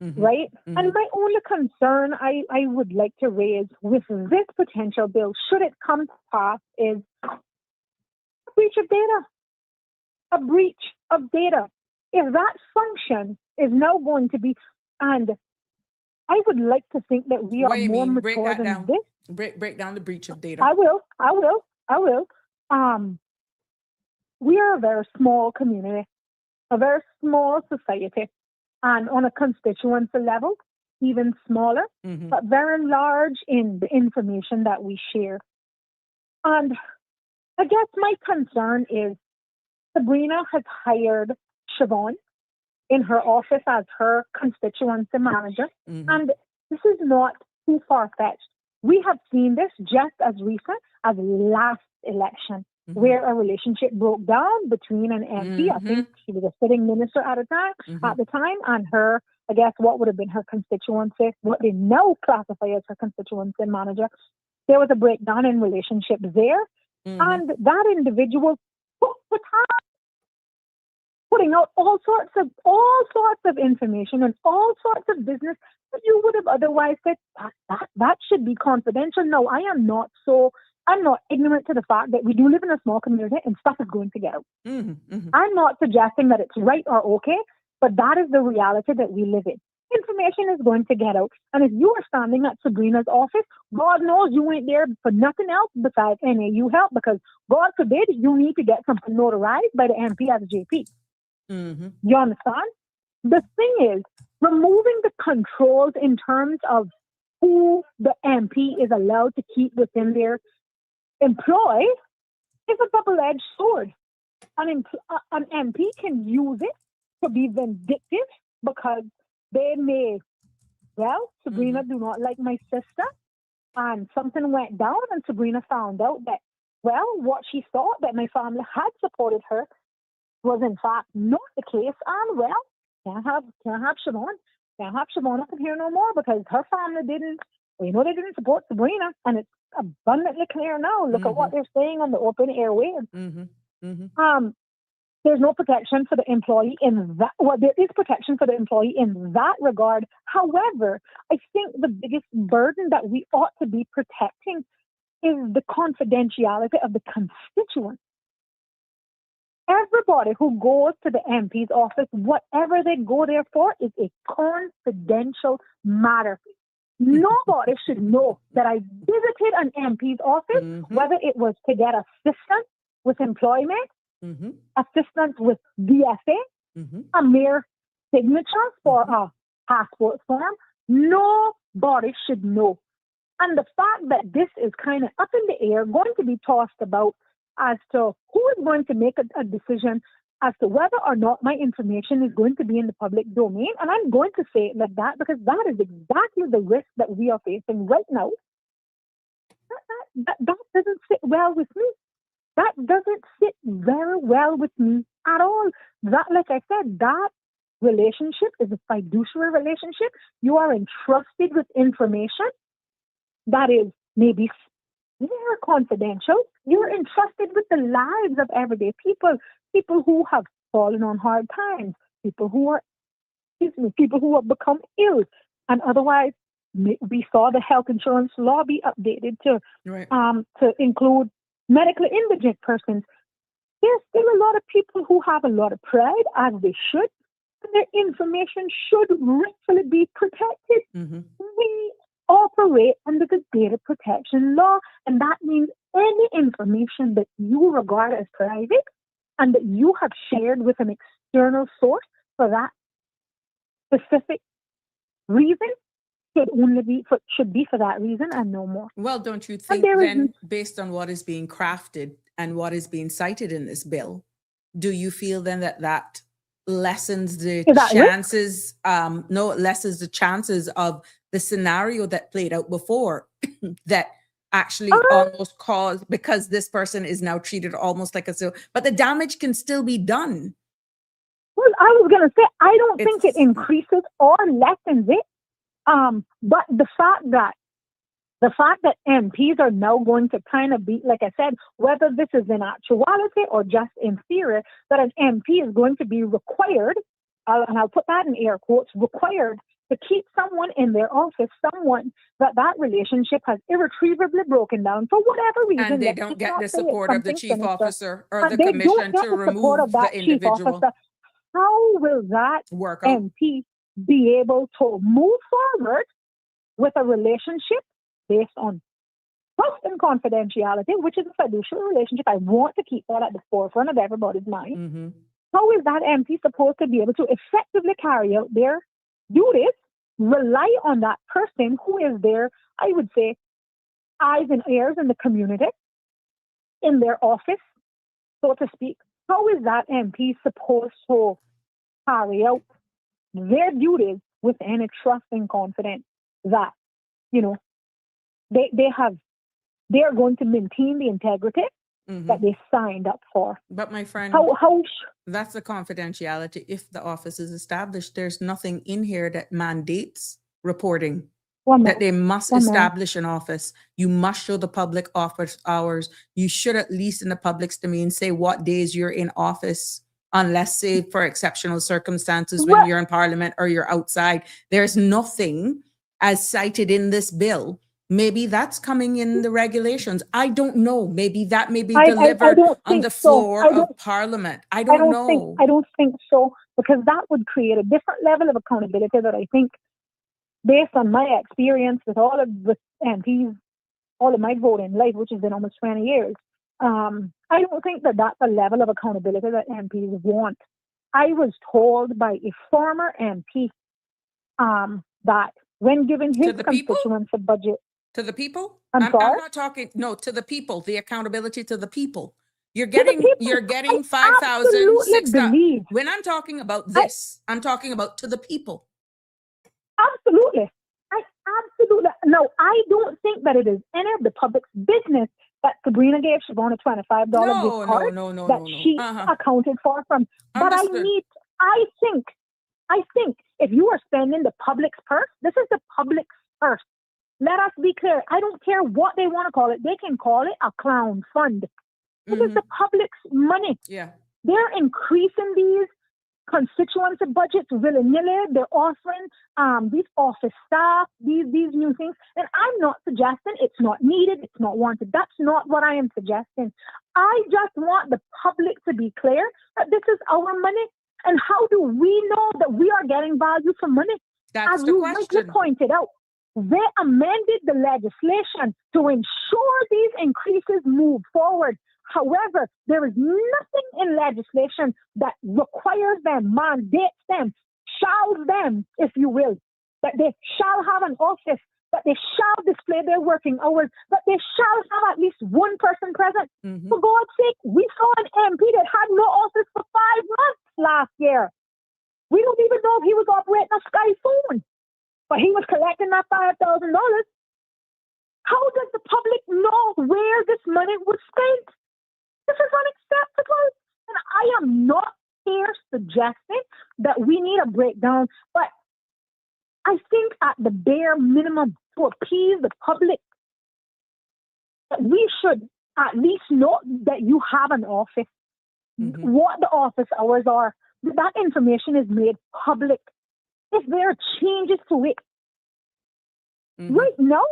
right? And my only concern I would like to raise with this potential bill, should it come to pass, is a breach of data. A breach of data. If that function is now going to be, and I would like to think that we are more mature than this. Break down the breach of data. I will. We are a very small community, a very small society, and on a constituency level, even smaller, Mm-hmm. but very large in the information that we share. And I guess my concern is Sabrina has hired Siobhan in her office as her constituency manager. Mm-hmm. And this is not too far-fetched. We have seen this just as recent as last election, Mm-hmm. where a relationship broke down between an MP, I think she was a sitting minister at the time, and her, I guess what would have been her constituency, what they now classify as her constituency manager. There was a breakdown in relationships there, and that individual putting out all sorts of information and all sorts of business that you would have otherwise said that should be confidential. No, I'm not ignorant to the fact that we do live in a small community and stuff is going to get out. I'm not suggesting that it's right or okay, but that is the reality that we live in. Information is going to get out. And if you are standing at Sabrina's office, God knows you ain't there for nothing else besides NAU help, because God forbid you need to get something notarized by the MP as a JP. You understand? The thing is, removing the controls in terms of who the MP is allowed to keep within their employ is a double-edged sword. An MP can use it to be vindictive because they may, Sabrina do not like my sister, and something went down, and Sabrina found out that, what she thought that my family had supported her was in fact not the case, and can't have Siobhan up in here no more because her family didn't, they didn't support Sabrina, and it's abundantly clear now. Look at what they're saying on the open airwaves. There's no protection for the employee in that. Well, there is protection for the employee in that regard. However, I think the biggest burden that we ought to be protecting is the confidentiality of the constituents. Everybody who goes to the MP's office, whatever they go there for, is a confidential matter. Nobody should know that I visited an MP's office, whether it was to get assistance with employment, assistance with DFA, a mere signature for a passport form. Nobody should know. And the fact that this is kind of up in the air, going to be tossed about as to who is going to make a decision as to whether or not my information is going to be in the public domain. And I'm going to say it like that because that is exactly the risk that we are facing right now. That doesn't sit well with me. That doesn't sit very well with me at all. That, like I said, that relationship is a fiduciary relationship. You are entrusted with information that is maybe very confidential. You're entrusted with the lives of everyday people who have fallen on hard times, people who have become ill, and otherwise we saw the health insurance law be updated to include medically indigent persons. There's still a lot of people who have a lot of pride, as they should, and their information should rightfully be protected. We operate under the data protection law, and that means any information that you regard as private and that you have shared with an external source for that specific reason should be for that reason and no more. Well, don't you think then, based on what is being crafted and what is being cited in this bill, do you feel then that lessens the chances? Lessens the chances of the scenario that played out before that actually almost caused, because this person is now treated almost like but the damage can still be done. Well, I was going to say, I don't think it increases or lessens it. But the fact that MPs are now going to kind of be, like I said, whether this is in actuality or just in theory, that an MP is going to be required, and I'll put that in air quotes, required to keep someone in their office, someone that relationship has irretrievably broken down for whatever reason. And they don't get the support of the chief officer or the commission to remove the individual. How will that MP be able to move forward with a relationship based on trust and confidentiality, which is a fiduciary relationship? I want to keep that at the forefront of everybody's mind. How is that MP supposed to be able to effectively carry out their duties rely on that person who is there, I would say, eyes and ears in the community, in their office, so to speak. How is that MP supposed to carry out their duties with any trust and confidence that, you know, they are going to maintain the integrity that they signed up for? But my friend, That's the confidentiality. If the office is established, there's nothing in here that mandates reporting. That they must establish an office. You must show the public office hours. You should, at least in the public's domain, say what days you're in office, unless, say, for exceptional circumstances when you're in Parliament or you're outside. There's nothing as cited in this bill. Maybe that's coming in the regulations. I don't know. Maybe that may be delivered on the floor of Parliament. I don't know. I don't think so, because that would create a different level of accountability that I think, based on my experience with all of the MPs, all of my voting life, which has been almost 20 years, I don't think that that's a level of accountability that MPs want. I was told by a former MP that when given his constituency budget... To the people? I'm sorry? I'm not talking, no, to the people, the accountability to the people. You're getting 5,000, 6,000. When I'm talking about this, I'm talking about to the people. Absolutely. Absolutely. No, I don't think that it is any of the public's business that Sabrina gave Siobhan a $25 gift card that she accounted for from. But I think if you are spending the public's purse, this is the public's purse. Let us be clear. I don't care what they want to call it. They can call it a clown fund. This is the public's money. Yeah. They're increasing these constituency budgets willy-nilly. They're offering these office staff, these new things. And I'm not suggesting it's not needed, it's not wanted. That's not what I am suggesting. I just want the public to be clear that this is our money. And how do we know that we are getting value for money? That's the question. As you pointed out, they amended the legislation to ensure these increases move forward. However, there is nothing in legislation that requires them, mandates them, shalls them, if you will, that they shall have an office, that they shall display their working hours, that they shall have at least one person present. For God's sake, we saw an MP that had no office for 5 months last year. We don't even know if he was operating a Sky phone, but he was collecting that $5,000. How does the public know where this money was spent? This is unacceptable. And I am not here suggesting that we need a breakdown, but I think at the bare minimum, to appease the public, that we should at least know that you have an office, what the office hours are. That information is made public. If there are changes to it, right now,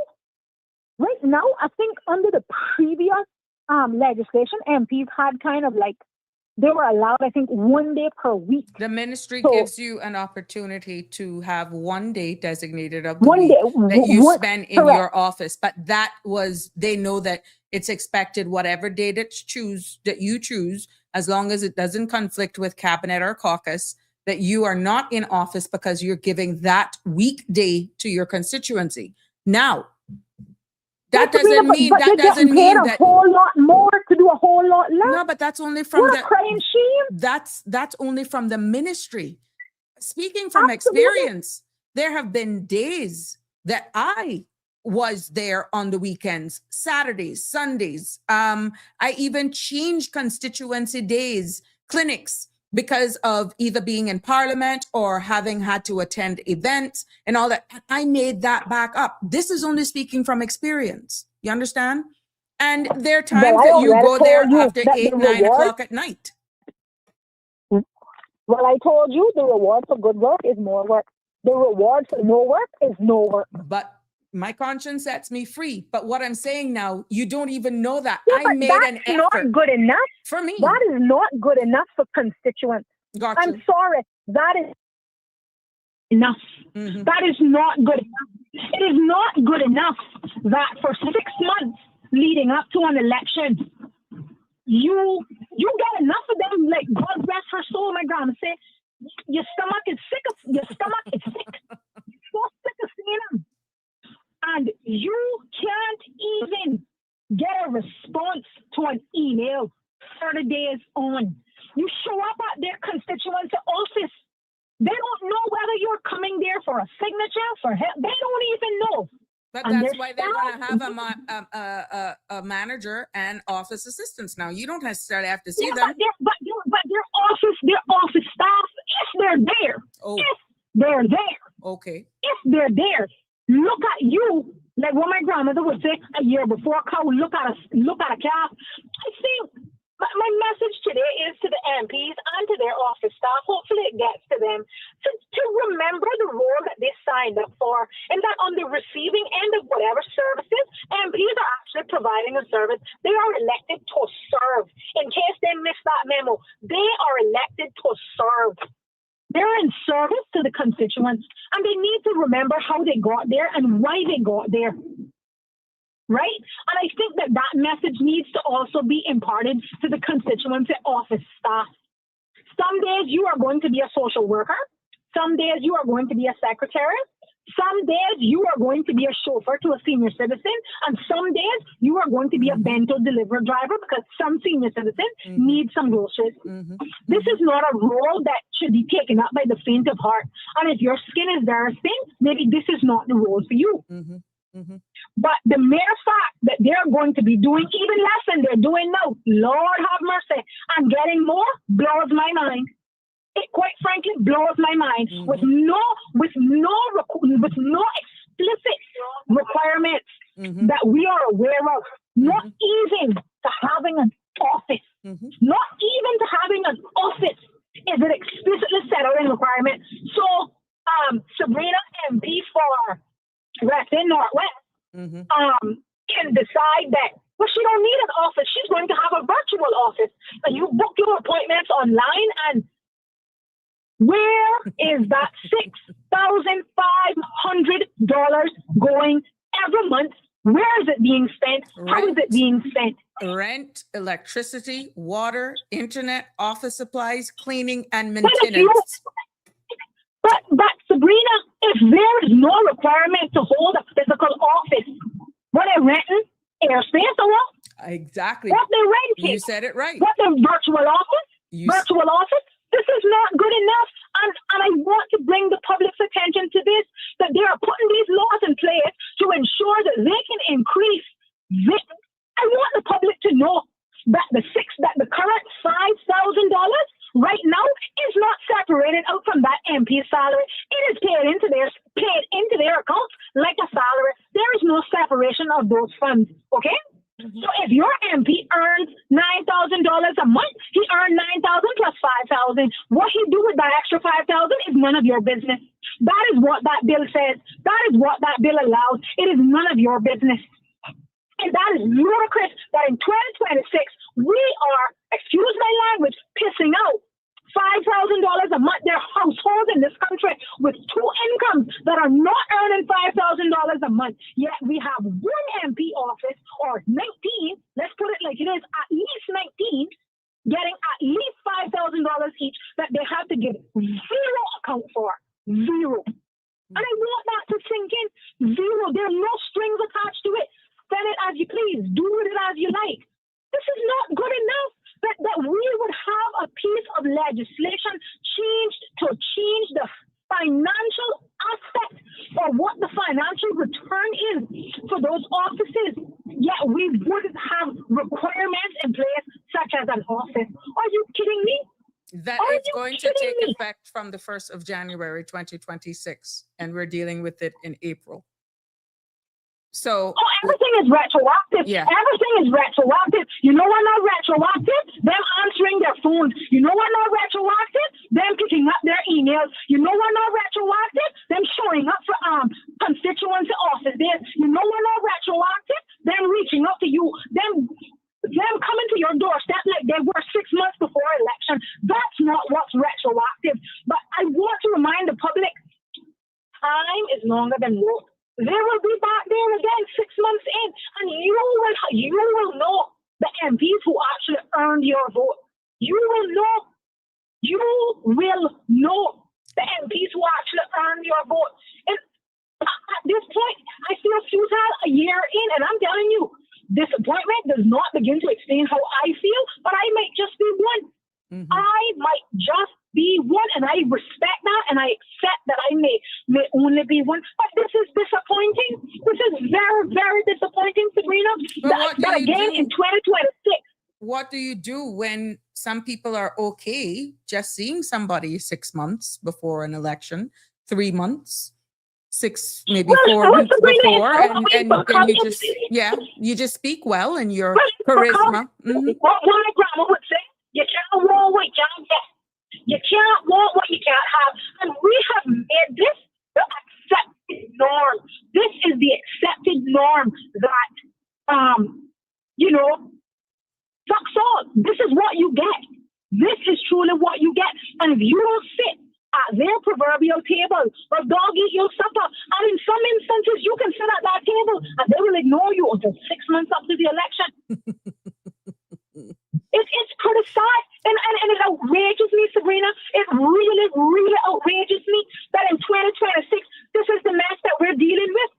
I think under the previous legislation, MPs had kind of like, they were allowed, I think, 1 day per week. The ministry gives you an opportunity to have 1 day designated of the week that you spend in your office. But that was, they know that it's expected whatever day that you choose, as long as it doesn't conflict with cabinet or caucus, that you are not in office because you're giving that weekday to your constituency. Now, that doesn't mean that a whole lot more to do a whole lot less. No, but that's only from the crying shame. That's only from the ministry. Speaking from experience, there have been days that I was there on the weekends, Saturdays, Sundays. I even changed constituency days, clinics, because of either being in Parliament or having had to attend events and all that. I made that back up. This is only speaking from experience. You understand? And there are times that you go there after 8, 9 o'clock at night. Well, I told you the reward for good work is more work. The reward for no work is no work. But my conscience sets me free. But what I'm saying now, you don't even know that. Yeah, I made an effort. That's not good enough. For me. That is not good enough for constituents. I'm sorry. That is enough. That is not good enough. It is not good enough that for 6 months leading up to an election, you get enough of them, like, God rest her soul, my grandma say, your stomach is sick. in, and you can't even get a response to an email 30 days on. You show up at their constituency office. They don't know whether you're coming there for a signature, for help. They don't even know. But And that's their why they're going to staff- have a manager and office assistants now. You don't necessarily have to see Yeah, them. but their office staff, if they're there, Oh, if they're there, okay. if they're there, look at you, like what my grandmother would say a year before, cow, look at a calf. I think my message today is to the MPs and to their office staff, hopefully it gets to them, to remember the role that they signed up for, and that on the receiving end of whatever services, MPs are actually providing a service. They are elected to serve. In case they missed that memo, they are elected to serve. They're in service to the constituents, and they need to remember how they got there and why they got there. Right? And I think that message needs to also be imparted to the constituency office staff. Some days you are going to be a social worker. Some days you are going to be a secretary. Some days you are going to be a chauffeur to a senior citizen. And some days you are going to be a bento delivery driver because some senior citizen needs some groceries. This is not a role that should be taken up by the faint of heart. And if your skin is very thin, maybe this is not the role for you. But the mere fact that they're going to be doing even less than they're doing now, Lord have mercy, and getting more blows my mind. It quite frankly blows my mind. With no explicit requirements that we are aware of, not even to having an office, not even to having an office is it explicitly set out in requirement. So Sabrina MP for Western Northwest can decide that, well, she don't need an office. She's going to have a virtual office. And you book your appointments online, and where is that $6,500 going every month? Where is it being spent? How is it being spent? Rent, electricity, water, internet, office supplies, cleaning, and But if you- maintenance. But Sabrina, if there is no requirement to hold a physical office, what they're renting airspace or what? Exactly. What they're renting? You said it right. What the virtual office? You Virtual office? This is not good enough. And I want to bring the public's attention to this, that they are putting these laws in place to ensure that they can increase this. I want the public to know that the current $5,000 right now is not separated out from that MP salary. It is paid into their accounts like a salary. There is no separation of those funds. Okay? So if your MP earns $9,000 a month, he earned $9,000 plus $5,000. What he do with that extra $5,000 is none of your business. That is what that bill says. That is what that bill allows. It is none of your business. And that is ludicrous that in 2026, we are, excuse my language, pissing out $5,000 a month. There are households in this country with two incomes that are not earning $5,000 a month. Yet we have one MP office, or 19, let's put it like it is, at least 19, getting at least $5,000 each that they have to give zero account for. Zero. And I want that to sink in. Zero. There are no strings attached to it. Spend it as you please. Do with it as you like. This is not good enough. That we would have a piece of legislation to change the financial aspect or what the financial return is for those offices. Yet we wouldn't have requirements in place such as an office. Are you kidding me? That Are is you going to kidding take me? effect from the 1st of January, 2026, and we're dealing with it in April. So, Oh, everything is retroactive. Yeah. Everything is retroactive. You know what not retroactive? Them answering their phones. You know what not retroactive? Them picking up their emails. You know what not retroactive? Them showing up for constituency office days. You know what not retroactive? Them reaching out to you. Them coming to your doorstep like they were 6 months before election. That's not what's retroactive. But I want to remind the public, time is longer than work. They will be back there again 6 months in, and you will know the MPs who actually earned your vote. You will know the MPs who actually earned your vote. And at a year in, and I'm telling you, disappointment does not begin to explain how I feel, but I might just be one. I might just be one, and I respect that, and I accept that I may only be one. But this is disappointing. This is very, very disappointing, Sabrina. That again in 2026. What do you do when some people are okay just seeing somebody 6 months before an election, 3 months, 6, maybe 4 weeks before, and you just speak well and your charisma. What my grandma would say, you can't want what you can't get. You can't want what you can't have. And we have made this the accepted norm. This is the accepted norm that, fuck all. This is what you get. This is truly what you get. And if you don't sit at their proverbial table, or dog eat your supper, and in some instances, you can sit at that table and they will ignore you until 6 months up to the election. It's pretty sad. And it outrages me, Sabrina. It really, really outrages me that in 2026, this is the mess that we're dealing with.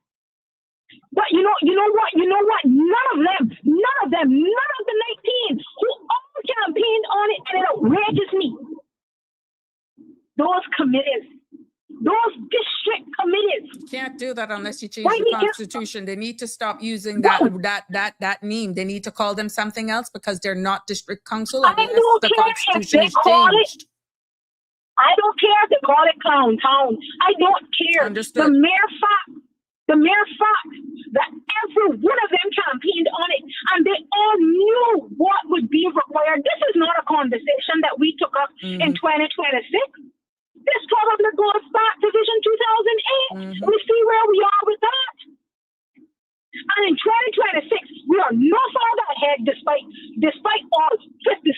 But you know what? None of the 19 who all campaigned on it, and it outrages me. Those committees, those district committees. You can't do that unless you change the Constitution. They need to stop using that name. They need to call them something else because they're not district council unless the Constitution is changed. I don't care if they call it clown town. I don't care. Understood. The mere fact that every one of them campaigned on it, and they all knew what would be required. This is not a conversation that we took up in 2026. This probably goes back to Vision 2008. We see where we are with that. And in 2026, we are no farther ahead despite all 56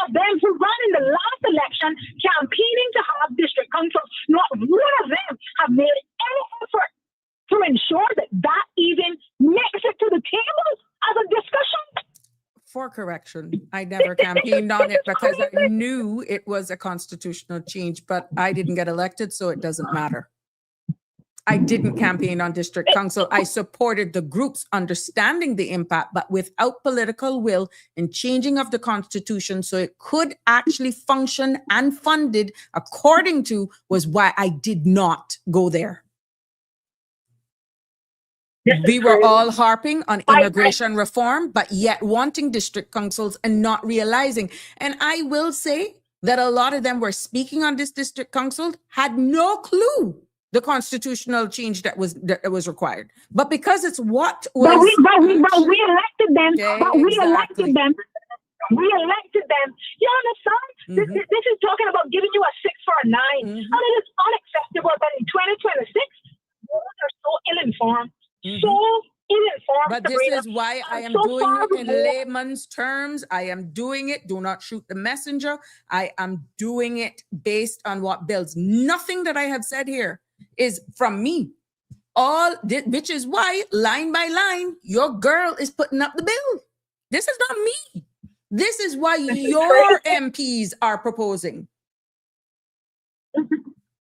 of them who ran in the last election campaigning to have district councils. Not one of them have made any effort to ensure that even makes it to the table as a discussion. For correction, I never campaigned on it because I knew it was a constitutional change, but I didn't get elected, so it doesn't matter. I didn't campaign on district council. I supported the groups understanding the impact, but without political will in changing of the Constitution so it could actually function and funded according to was why I did not go there. We were all harping on immigration reform, but yet wanting district councils and not realizing. And I will say that a lot of them were speaking on this district council, had no clue the constitutional change that was required. But because it's what was... But we elected them. Okay, but we elected them. We elected them. You understand? This is talking about giving you a 6 for a 9. And it is unacceptable that in 2026, voters are so ill-informed. So ill-informed. But this is why I am doing it in layman's terms. I am doing it. Do not shoot the messenger. I am doing it based on what builds. Nothing that I have said here is from me. Which is why, line by line, your girl is putting up the bill. This is not me. This is why your MPs are proposing.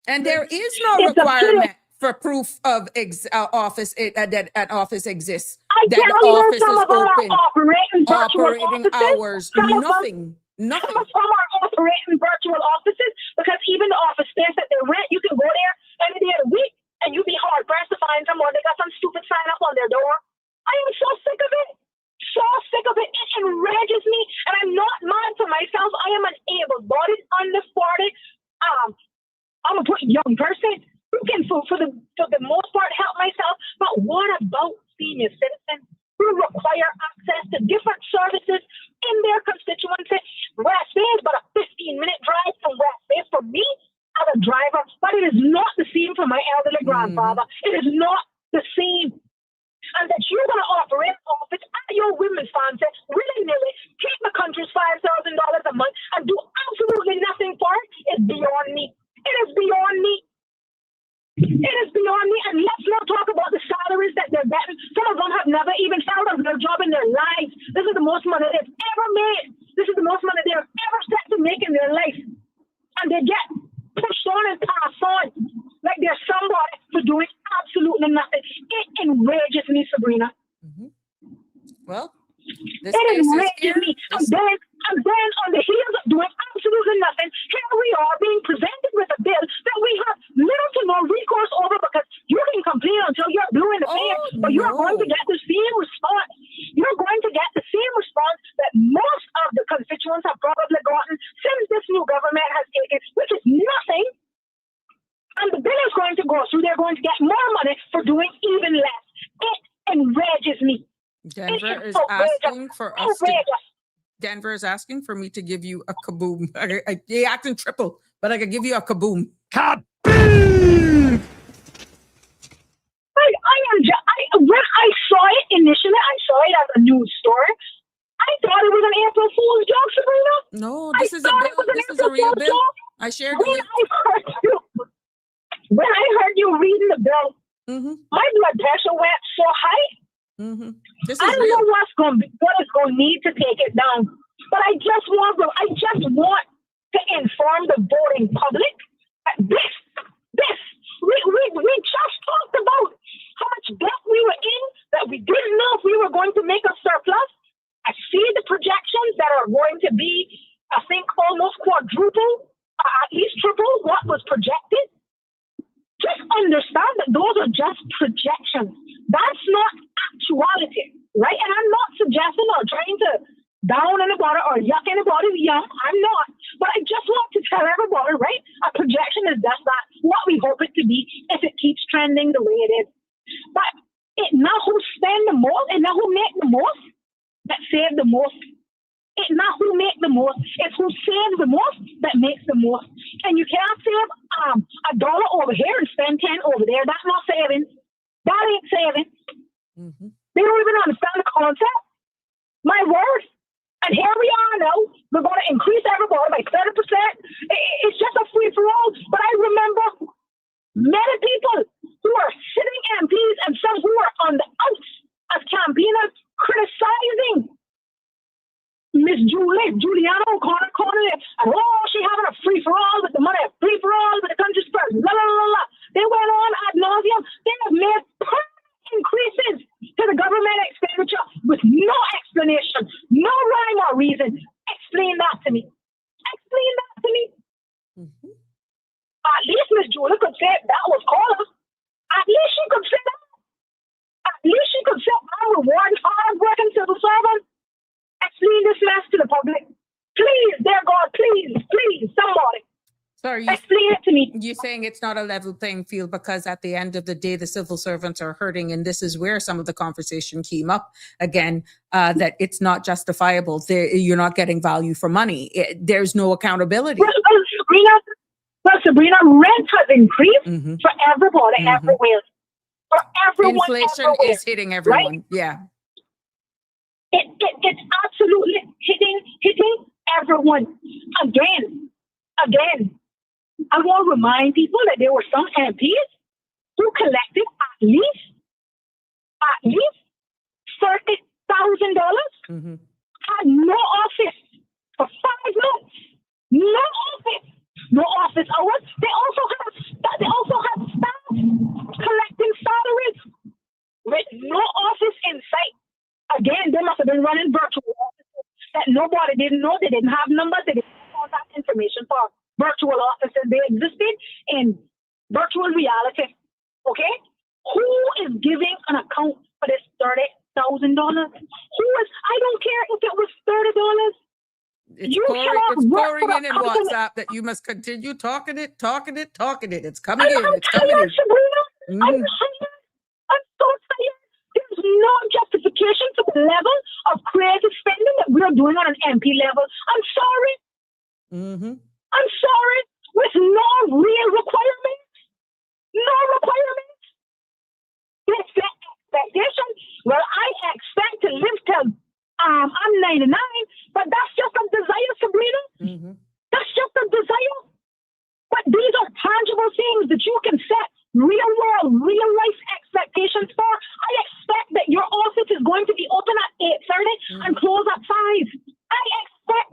And there is no requirement for proof of office that an office exists. That the office is open, operating hours, nothing. Some are operating virtual offices because even the office space that they rent, you can go there any day of the week and you'd be hard pressed to find someone. They got some stupid sign up on their door. I am so sick of it. So sick of it. It enrages me, and I'm not mad for myself. I am an able-bodied, under 40. I'm a young person. You can, for the most part, help myself. But what about senior citizens who require access to different services in their constituency? West Bay is but a 15-minute drive from West Bay for me as a driver, but it is not the same for my elderly grandfather. It is not the same. And that you're going to operate office at your women's fancy, willy-nilly, take the country's $5,000 a month and do absolutely nothing for it is beyond me. It is beyond me. It is beyond me. And let's not talk about the salaries that they're getting. Some of them have never even held a real job in their lives. This is the most money they've ever made. This is the most money they've ever set to make in their life. And they get pushed on and passed on like there's somebody for doing absolutely nothing. It enrages me, Sabrina. Mhm. Well, this It case is enrages here. me. And then on the heels of doing absolutely nothing, here we are being presented with a bill that we have little to no recourse over, because you can complain until you're blue in the face, but you're going to get the same response. You're going to get the same response that most of the constituents have probably gotten since this new government has taken, which is nothing. And the bill is going to go through. They're going to get more money for doing even less. It enrages me. Denver is outrageous. asking for us to. Outrageous. Denver is asking for me to give you a kaboom. They acting triple, but I could give you a kaboom. Kaboom! When I saw it initially, I saw it as a news story. I thought it was an April Fool's joke, Sabrina. No, this is a bill. This is a real bill. I shared When it. I heard you reading the bill, my blood pressure went so high. This I is don't real. know what is going to need to take it down, but I just want to inform the voting public that we just talked about how much debt we were in, that we didn't know if we were going to make a surplus. I see the projections that are going to be, I think, almost quadruple, at least triple what was projected. Just understand that those are just projections. That's not actuality, right? And I'm not suggesting or trying to down anybody or yuck anybody's yum. I'm not. But I just want to tell everybody, right? A projection is just that, what we hope it to be if it keeps trending the way it is. But it's not who spend the most, it's not who make the most that save the most. It's not who make the most, it's who saves the most that makes the most. And you can't save $1 over here and spend 10 over there. That's not saving. That ain't saving. They don't even understand the concept. My word. And here we are now. We're going to increase everybody by 30%. It's just a free-for-all. But I remember many people who are sitting MPs and some who are on the outs as campaigners criticizing Miss Juliana O'Connor and she having a free-for-all with the money, a free-for-all with the country's president, la, la, la, la. They went on ad nauseum. They have made permanent increases to the government expenditure with no explanation, no rhyme or reason. Explain that to me. Explain that to me. At least Miss Julia could say that was called. At least she could say that. At least she could say I reward hard-working civil servants. Explain this mess to the public. Please, dear God, please, somebody. Sorry, explain it to me. You're saying it's not a level playing field because at the end of the day, the civil servants are hurting. And this is where some of the conversation came up again, that it's not justifiable. You're not getting value for money. There's no accountability. Well, Sabrina, rent has increased for everybody, everywhere. For everyone, inflation everywhere, is hitting everyone. Right? Yeah. It's absolutely hitting everyone. Again, I want to remind people that there were some MPs who collected at least $30,000, had no office for 5 months, no office hours. They also had staff collecting salaries with no office in sight. Again, they must have been running virtual offices that nobody didn't know. They didn't have numbers. They didn't have contact information for virtual offices. They existed in virtual reality. Okay? Who is giving an account for this $30,000? I don't care if it was $30. It's pouring in WhatsApp that you must continue talking it. It's coming in. It's coming in. I'm so tired. There's no justification for the level of creative spending that we're doing on an MP level. I'm sorry. I'm sorry. With no real requirements. No requirements. It's that expectation. Well, I expect to live till I'm 99, but that's just a desire, Sabrina. That's just a desire. But these are tangible things that you can set real world, real life expectations for. I expect that your office is going to be open at 8:30 and close at 5. I expect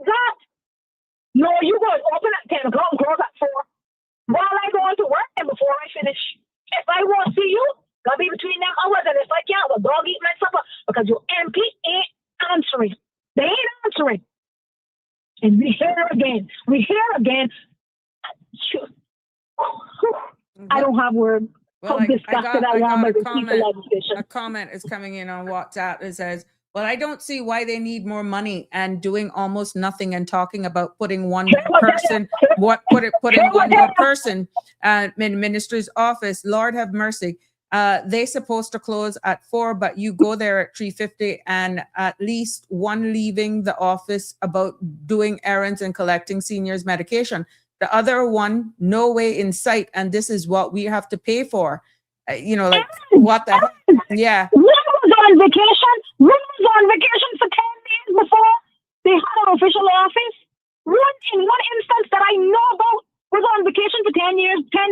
because your MP ain't answering. They ain't answering. And we hear again. I don't have words. Well, How disgusted I am by the people legislation. A comment is coming in on WhatsApp that says, well, I don't see why they need more money and doing almost nothing and talking about putting one person, putting one more person in minister's office. Lord have mercy. They supposed to close at 4, but you go there at 3:50 and at least one leaving the office about doing errands and collecting seniors medication. The other one, no way in sight. And this is what we have to pay for. Like what the heck? Yeah. One was on vacation. One was on vacation for 10 days before they had an official office. One instance that I know about was on vacation for 10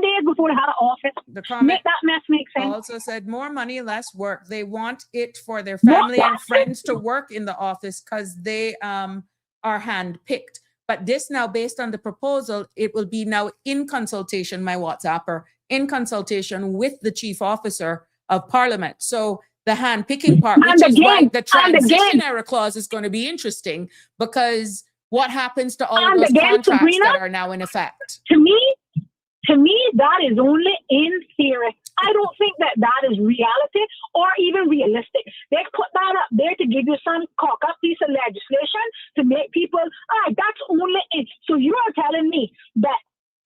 days before they had an office. The comment Make that mess make sense. Also said more money, less work. They want it for their family and friends to work in the office because they are handpicked. But this now, based on the proposal, it will be now in consultation, my WhatsApper, in consultation with the chief officer of Parliament. So the hand-picking part, which is why the transition error clause is going to be interesting, because what happens to all of those contracts Sabrina, that are now in effect? To me, that is only in theory. I don't think that is reality or even realistic. They put that up there to give you some cock-up piece of legislation to make people, that's only it. So you are telling me that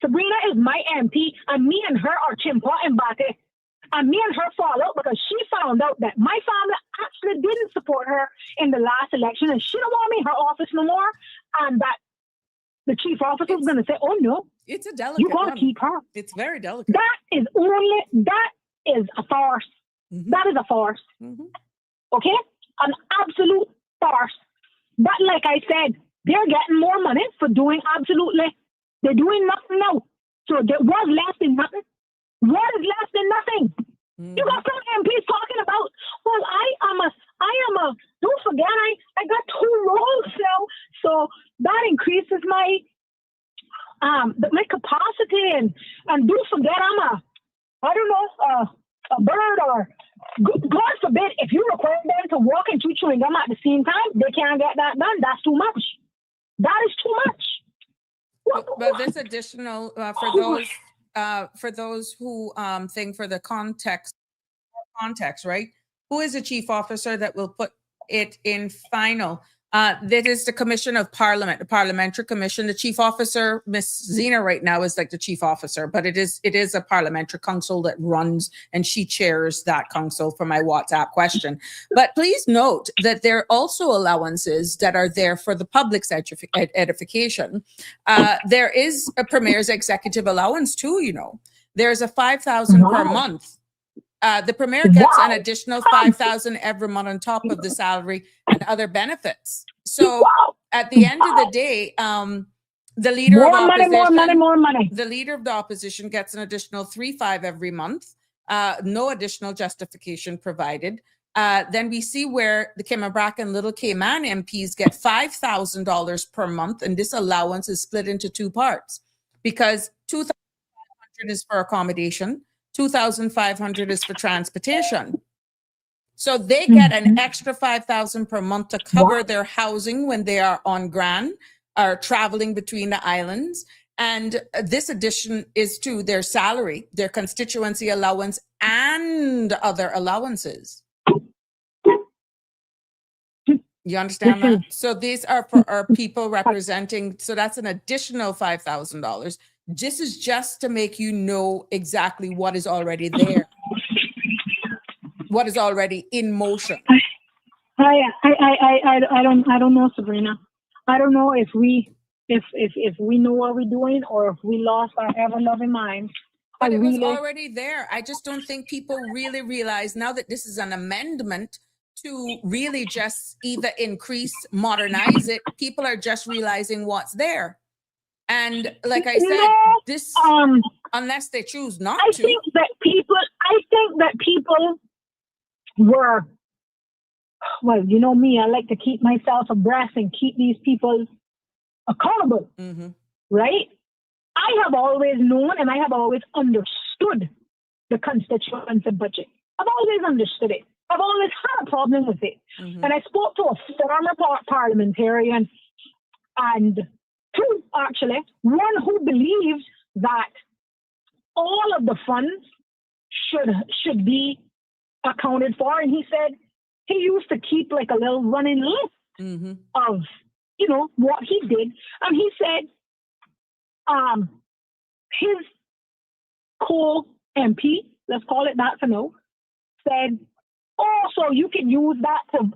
Sabrina is my MP and me and her are chimpa and bate. And me and her fall out because she found out that my family actually didn't support her in the last election and she don't want me in her office no more. And that the chief officer is going to say, oh no, it's a delicate you got to keep her. It's very delicate. That is a farce. Mm-hmm. That is a farce. Mm-hmm. Okay? An absolute farce. But like I said, they're getting more money for doing they're doing nothing now. So there was less than nothing. What is less than nothing? Mm-hmm. You got some MPs talking about, well, I am a, don't forget, I got 2 roles now. So that increases my capacity and don't forget a bird or God forbid, if you require them to walk and chew chewing gum at the same time, they can't get that done. That's too much. That is too much. But this additional for those who think for the context, right? Who is the chief officer that will put it in final? That is the Commission of Parliament, the Parliamentary Commission. The chief officer, Miss Zena, right now is like the chief officer, but it is a parliamentary council that runs, and she chairs that council for my WhatsApp question. But please note that there are also allowances that are there for the public's edification. There is a Premier's executive allowance too, There's a $5,000 per month. The Premier gets an additional $5,000 every month on top of the salary and other benefits. So at the end of the day, the leader of opposition, more money. The leader of the opposition gets an additional $3,500 every month. No additional justification provided. Then we see where the Cayman and Little Cayman MPs get $5,000 per month, and this allowance is split into 2 parts because $2,500 is for accommodation. $2,500 is for transportation. So they get an extra $5,000 per month to cover their housing when they are on Gran or traveling between the islands. And this addition is to their salary, their constituency allowance, and other allowances. You understand that? So these are for our people representing. So that's an additional $5,000. This is just to make you know exactly what is already there, what is already in motion. I don't know, Sabrina. I don't know if we know what we're doing or if we lost our ever-loving minds. But it was already there. I just don't think people really realize now that this is an amendment to really just either increase, modernize it. People are just realizing what's there. And like I said, this unless they choose not to. I think that people were, well, you know me, I like to keep myself abreast and keep these people accountable, right? I have always known and I have always understood the constituency budget. I've always understood it. I've always had a problem with it. Mhm. And I spoke to a former parliamentarian, and two, actually, one who believes that all of the funds should be accounted for. And he said he used to keep like a little running list Mhm. of, what he did. And he said his co-MP, let's call it that for now, said, oh, so you can use that to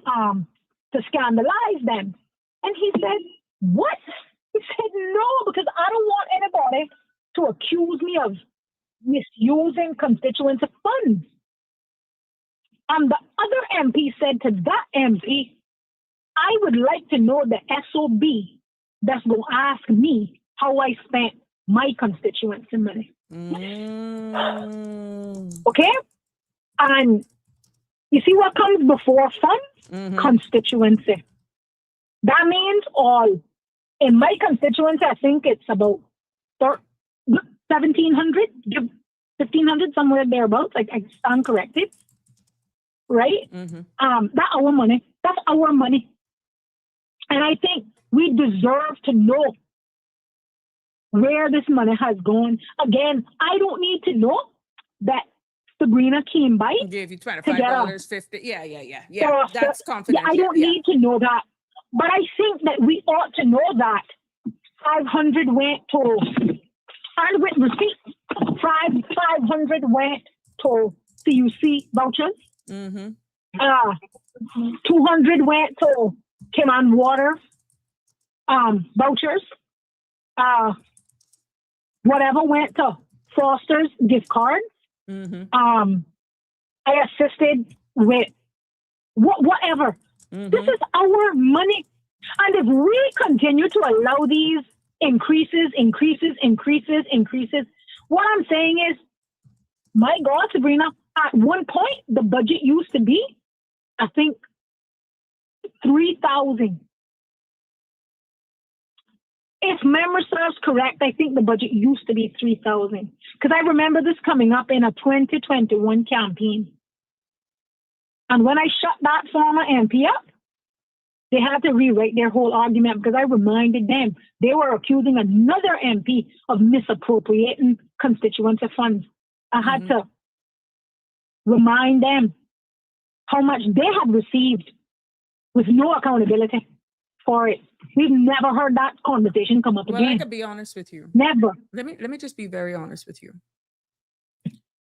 scandalize them. And he said, what? He said, no, because I don't want anybody to accuse me of misusing constituency funds. And the other MP said to that MP, I would like to know the SOB that's going to ask me how I spent my constituency money. Okay? And you see what comes before funds? Constituency. That means all. In my constituency, I think it's about 1,700, 1,500, somewhere thereabouts. I stand corrected. Right? That's our money. That's our money. And I think we deserve to know where this money has gone. Again, I don't need to know that Sabrina came by. Gave you $25.50. Yeah. That's confidential. I don't need to know that. But I think that we ought to know that 500 went to, and with receipts, 500 went to CUC vouchers. 200 went to Cayman Water vouchers. Whatever went to Foster's gift cards. I assisted with whatever. This is our money. And if we continue to allow these increases, what I'm saying is, my God, Sabrina, at one point, the budget used to be, I think, 3,000. If memory serves correct, I think the budget used to be 3,000. Because I remember this coming up in a 2021 campaign. And when I shut that former MP up, they had to rewrite their whole argument because I reminded them they were accusing another MP of misappropriating constituency funds. I had to remind them how much they had received with no accountability for it. We've never heard that conversation come up again. Well, I could be honest with you. Never. Let me just be very honest with you.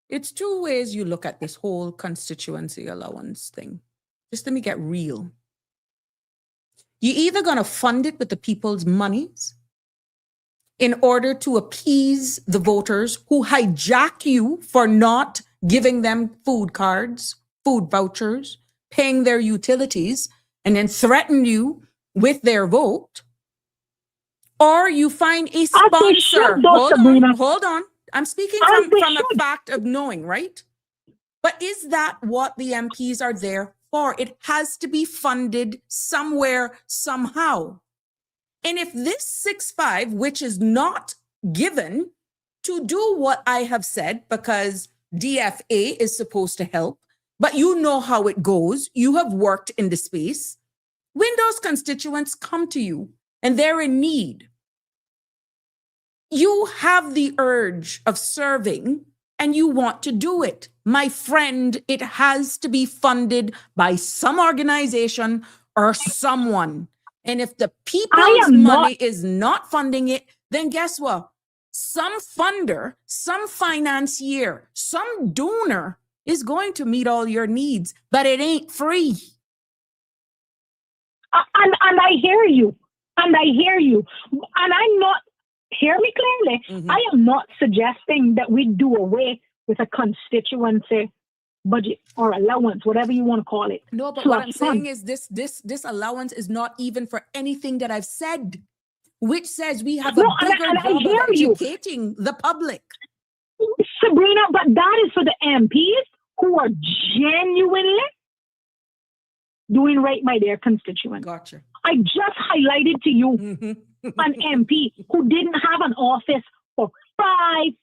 It's two ways you look at this whole constituency allowance thing. Just let me get real. You're either going to fund it with the people's monies in order to appease the voters who hijack you for not giving them food cards, food vouchers, paying their utilities, and then threaten you with their vote, or you find a sponsor. Hold on. I'm speaking from a fact of knowing, right? But is that what the MPs are there for? It has to be funded somewhere, somehow. And if this 6.5, which is not given to do what I have said, because DFA is supposed to help, but you know how it goes. You have worked in the space. When those constituents come to you and they're in need, you have the urge of serving and you want to do it. My friend, it has to be funded by some organization or someone. And if the people's money is not funding it, then guess what? Some funder, some financier, some donor is going to meet all your needs, but it ain't free. And I hear you. And I'm not, hear me clearly, I am not suggesting that we do away with a constituency budget or allowance, whatever you want to call it. No, but what I'm saying is this allowance is not even for anything that I've said, which says we have a bigger job of educating the public. Sabrina, but that is for the MPs who are genuinely doing right by their constituents. Gotcha. I just highlighted to you an MP who didn't have an office for 5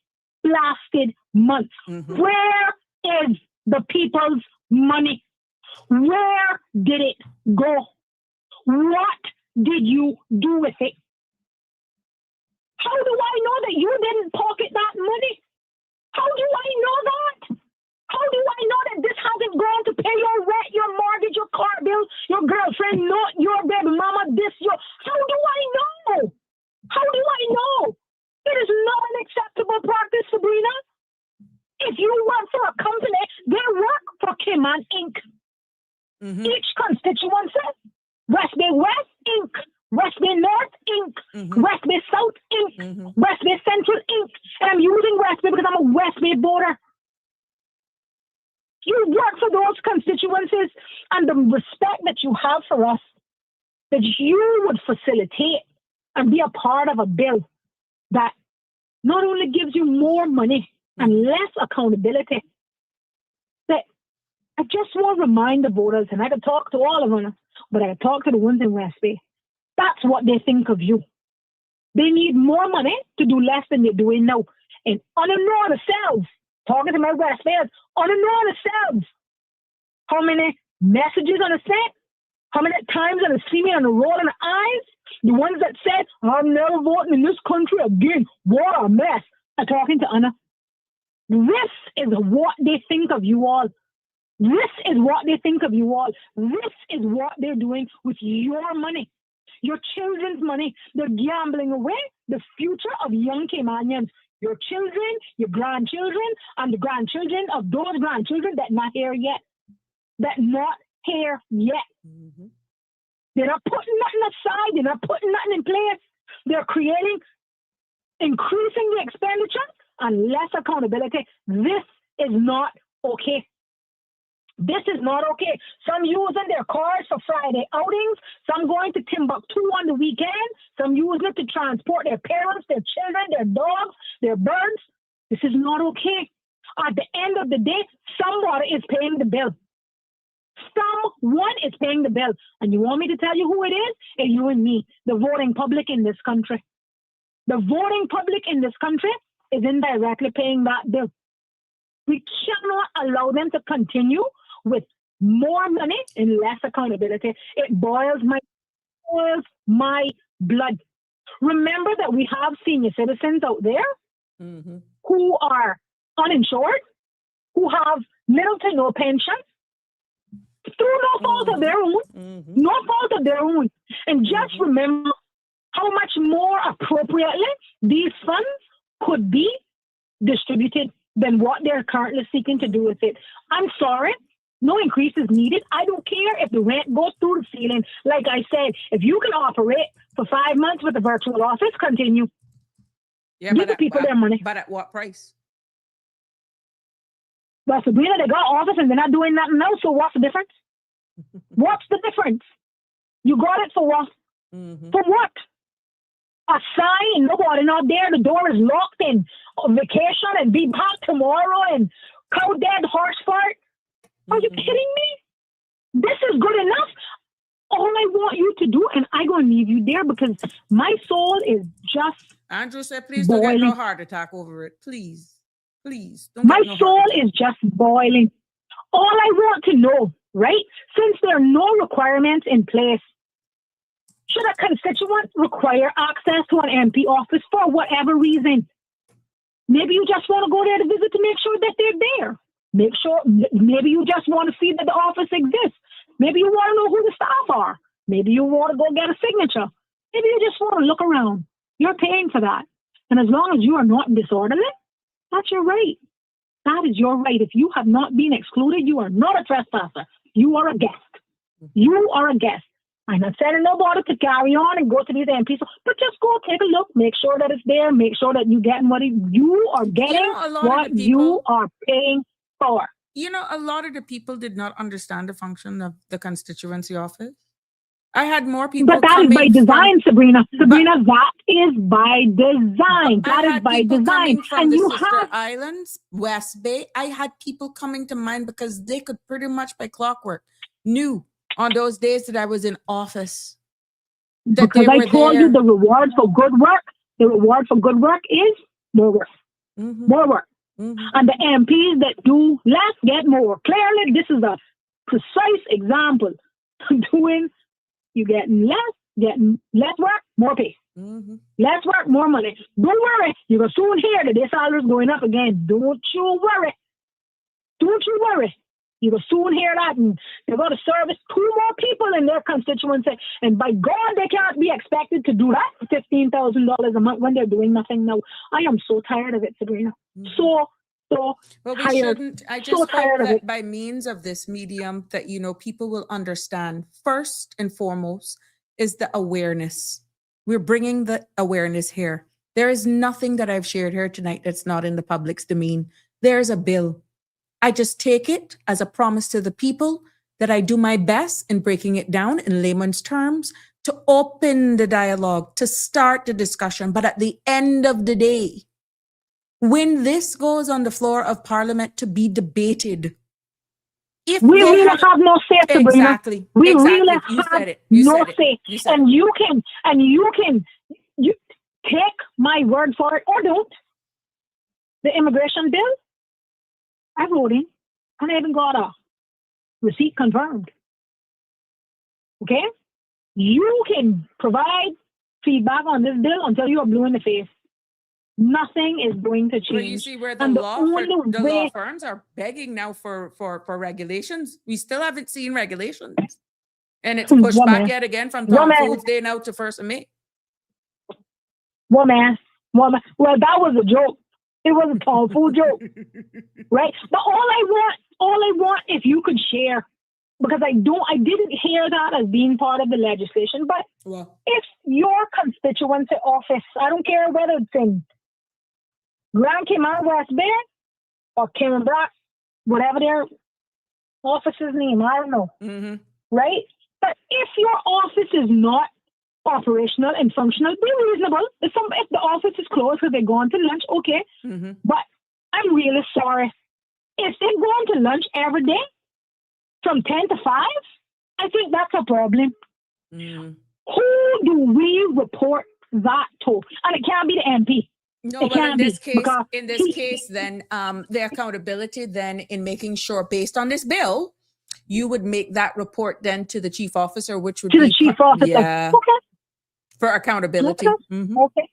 blasted months. Where is the people's money Where did it go? What did you do with it? How do I know that you didn't pocket that money? How do I know that? How do I know that this hasn't gone to pay your rent, your mortgage, your car bill, your girlfriend, not your baby mama, how do I know? How do I know? It is not an acceptable practice, Sabrina. If you work for a company, they work for Cayman Inc. Each constituency, West Bay West Inc., West Bay North Inc., West Bay South Inc., West Bay Central Inc. And I'm using West Bay because I'm a West Bay voter. You work for those constituencies, and the respect that you have for us, that you would facilitate and be a part of a bill that not only gives you more money and less accountability, that I just want to remind the voters, and I can talk to all of them, but I can talk to the ones in West Bay. That's what they think of you. They need more money to do less than they're doing now. And unknown themselves, talking to my West Bayers, unknown themselves, how many messages on the set, how many times on the see me on the roll in the eyes, the ones that said, I'm never voting in this country again, what a mess, are talking to Anna. This is what they think of you all. This is what they think of you all. This is what they're doing with your money, your children's money. They're gambling away the future of young Caymanians, your children, your grandchildren, and the grandchildren of those grandchildren that not here yet. They're not here yet. They're not putting nothing aside. They're not putting nothing in place. They're increasing the expenditure and less accountability. This is not okay. This is not okay. Some using their cars for Friday outings, some going to Timbuktu on the weekend, some using it to transport their parents, their children, their dogs, their birds. This is not okay. At the end of the day, somebody is paying the bill. Someone is paying the bill. And you want me to tell you who it is? It's you and me, the voting public in this country. The voting public in this country is indirectly paying that bill. We cannot allow them to continue with more money and less accountability. It boils my blood. Remember that we have senior citizens out there who are uninsured, who have little to no pension, through no fault of their own, no fault of their own. And just remember how much more appropriately these funds could be distributed than what they're currently seeking to do with it. I'm sorry, no increase is needed. I don't care if the rent goes through the ceiling. Like I said, if you can operate for 5 months with a virtual office, continue. Yeah, give the people their money. But at what price? Well, Sabrina, they got office and they're not doing nothing else, so what's the difference? What's the difference? You got it for what? For what? A sign, nobody not there, the door is locked and on vacation and be back tomorrow and cow dead horse fart. Are you kidding me? This is good enough. All I want you to do, and I'm going to leave you there because my soul is just Andrew said, please don't get no heart attack over it. Please. Please. Don't my soul is just boiling. All I want to know, right? Since there are no requirements in place, should a constituent require access to an MP office for whatever reason? Maybe you just want to go there to visit to make sure that they're there. Maybe you just want to see that the office exists. Maybe you want to know who the staff are. Maybe you want to go get a signature. Maybe you just want to look around. You're paying for that. And as long as you are not disorderly, that's your right. That is your right. If you have not been excluded, you are not a trespasser. You are a guest. You are a guest. I'm not telling nobody to carry on and go to these MPs, but just go take a look, make sure that it's there, make sure that you're getting what you are getting, what you are paying for. You know, a lot of the people did not understand the function of the constituency office. I had more people. But that is by design, Sabrina. That is by design. That is by design. And you have islands, West Bay. I had people coming to mind because they could pretty much by clockwork knew on those days that I was in office. Because I told you the reward for good work. The reward for good work is more work. More work. And the MPs that do less get more. Clearly, this is a precise example. You getting less work, more pay. Mm-hmm. Less work, more money. Don't worry, you're going to soon hear that their salary is going up again. Don't you worry. Don't you worry. You will soon hear that, and they're going to service 2 more people in their constituency. And by God, they can't be expected to do that for $15,000 a month when they're doing nothing now. I am so tired of it, Sabrina. Mm-hmm. So well, we tired. shouldn't. I just So hope tired of that it. by means of this medium that, people will understand first and foremost is the awareness. We're bringing the awareness here. There is nothing that I've shared here tonight that's not in the public's domain. There's a bill. I just take it as a promise to the people that I do my best in breaking it down in layman's terms to open the dialogue, to start the discussion. But at the end of the day, when this goes on the floor of Parliament to be debated, if we they really have no say, Sabrina. Exactly. We exactly. really You have said it. no say. You said And it. you can take my word for it or don't. The immigration bill, I voted, and I even got a receipt confirmed. Okay? You can provide feedback on this bill until you are blue in the face. Nothing is going to change. Well, you see where the And law firms are begging now for regulations. We still haven't seen regulations. And it's pushed back yet again from Tom Foods Day now to 1st of May. Woman. Well, that was a joke. It was a Tom Food joke. Right? But all I want, if you could share, because I didn't hear that as being part of the legislation, but if your constituency office, I don't care whether it's in Grand Cayman, West Bay, or Cayman Brac, whatever their office's name, I don't know. Mm-hmm. Right? But if your office is not operational and functional, be reasonable. If the office is closed because they're going to lunch, okay. Mm-hmm. But I'm really sorry. If they're going to lunch every day from 10 to 5, I think that's a problem. Mm. Who do we report that to? And it can't be the MP. No, well, in this case, then the accountability then in making sure, based on this bill, you would make that report then to the chief officer, which would be the chief officer. Yeah, okay. For accountability. Okay. Mm-hmm. Okay.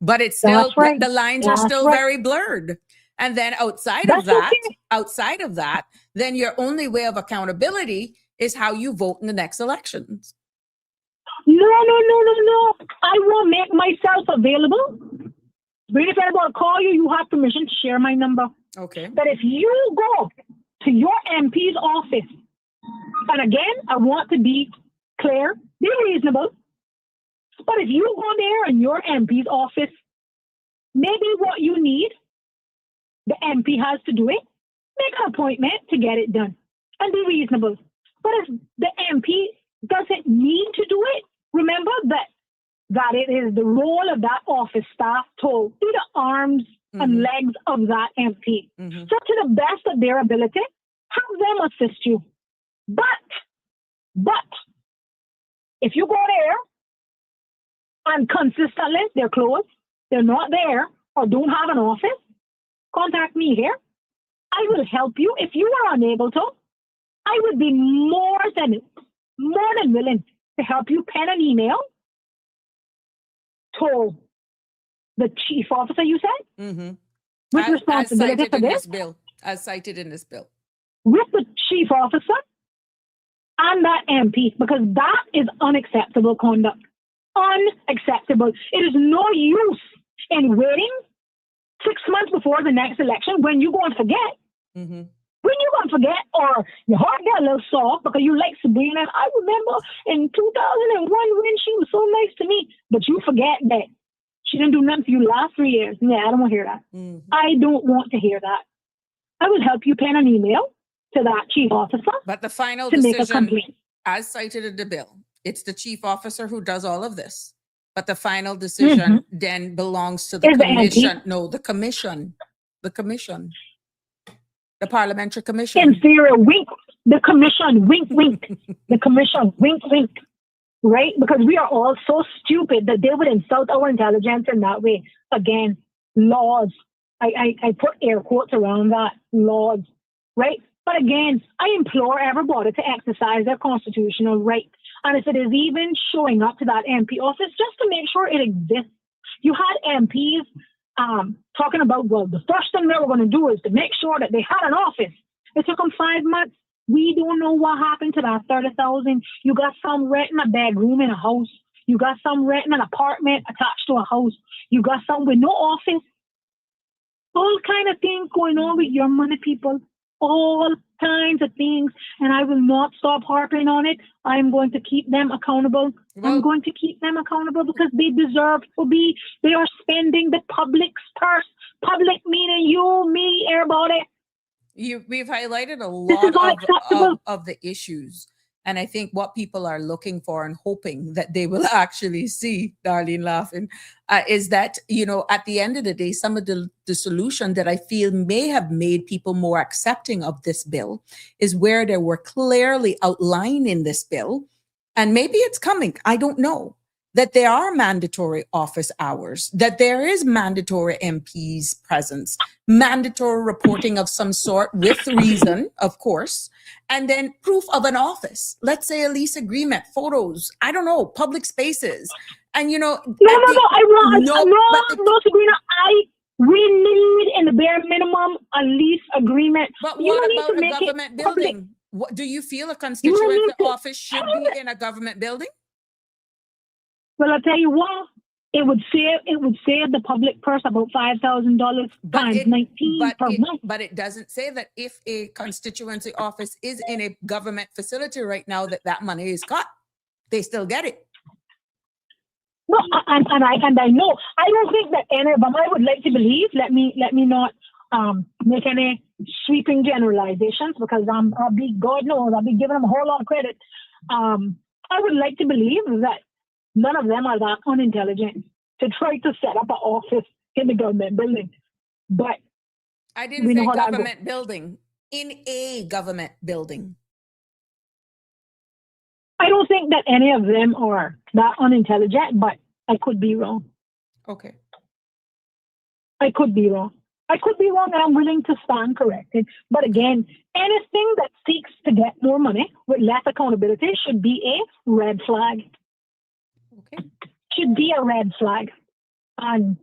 But it's still right. the lines are still very blurred. And then outside of that, then your only way of accountability is how you vote in the next elections. No. I will make myself available. But if I want to call you, you have permission to share my number. Okay. But if you go to your MP's office, and again, I want to be clear, be reasonable. But if you go there in your MP's office, maybe what you need, the MP has to do it. Make an appointment to get it done and be reasonable. But if the MP doesn't need to do it, remember that it is the role of that office staff to be the arms and legs of that MP. Mm-hmm. So to the best of their ability, have them assist you. But if you go there and consistently they're closed, they're not there, or don't have an office, contact me here. I will help you. If you are unable to, I would be more than willing to help you pen an email to the chief officer, you said? Mm-hmm. With responsibility for this? As cited in this bill. With the chief officer and that MP, because that is unacceptable conduct. Unacceptable. It is no use in waiting 6 months before the next election when you're going to forget. Mm-hmm. When you're going to forget, or your heart got a little soft because you like Sabrina. I remember in 2001 when she was so nice to me, but you forget that she didn't do nothing for you the last 3 years. Yeah, I don't want to hear that. Mm-hmm. I don't want to hear that. I will help you pen an email to that chief officer. But the final to decision, make a complaint, as cited in the bill, it's the chief officer who does all of this. But the final decision then belongs to the commission. No, the commission. The commission. The parliamentary commission. In theory, wink. The commission, wink, wink. The commission, wink, wink. Right? Because we are all so stupid that they would insult our intelligence in that way. Again, laws. I put air quotes around that. Laws. Right? But again, I implore everybody to exercise their constitutional right. And if it is even showing up to that MP office, just to make sure it exists. You had MPs talking about, well, the first thing they were going to do is to make sure that they had an office. It took them 5 months. We don't know what happened to that 30,000. You got some renting a bedroom in a house. You got some renting an apartment attached to a house. You got some with no office. All kind of things going on with your money, people. All kinds of things. And I will not stop harping on it. I am going to keep them accountable. I'm going to keep them accountable because they deserve to be. They are spending the public's purse. Public meaning you, me, everybody. We've highlighted a lot of the issues. And I think what people are looking for and hoping that they will actually see, Darlene laughing, is that, at the end of the day, some of the solution that I feel may have made people more accepting of this bill is where they were clearly outlined in this bill. And maybe it's coming, I don't know, that there are mandatory office hours, that there is mandatory MPs presence, mandatory reporting of some sort with reason, of course, and then proof of an office. Let's say a lease agreement, photos, I don't know, public spaces. And No, Sabrina, we need in the bare minimum a lease agreement. But what about a government building? What do you feel a constituent office should be in a government building? Well, I'll tell you what, it would save the public purse about $5,000 times 19 per month. But it doesn't say that if a constituency office is in a government facility right now, that money is cut. They still get it. No, and I know. I don't think that any of them. I would like to believe. Let me not make any sweeping generalizations because God knows I'll be giving them a whole lot of credit. I would like to believe that none of them are that unintelligent to try to set up an office in the government building. But I didn't say government building, in a government building. I don't think that any of them are that unintelligent, but I could be wrong. Okay. I could be wrong. And I'm willing to stand corrected. But again, anything that seeks to get more money with less accountability should be a red flag. Okay. Should be a red flag. And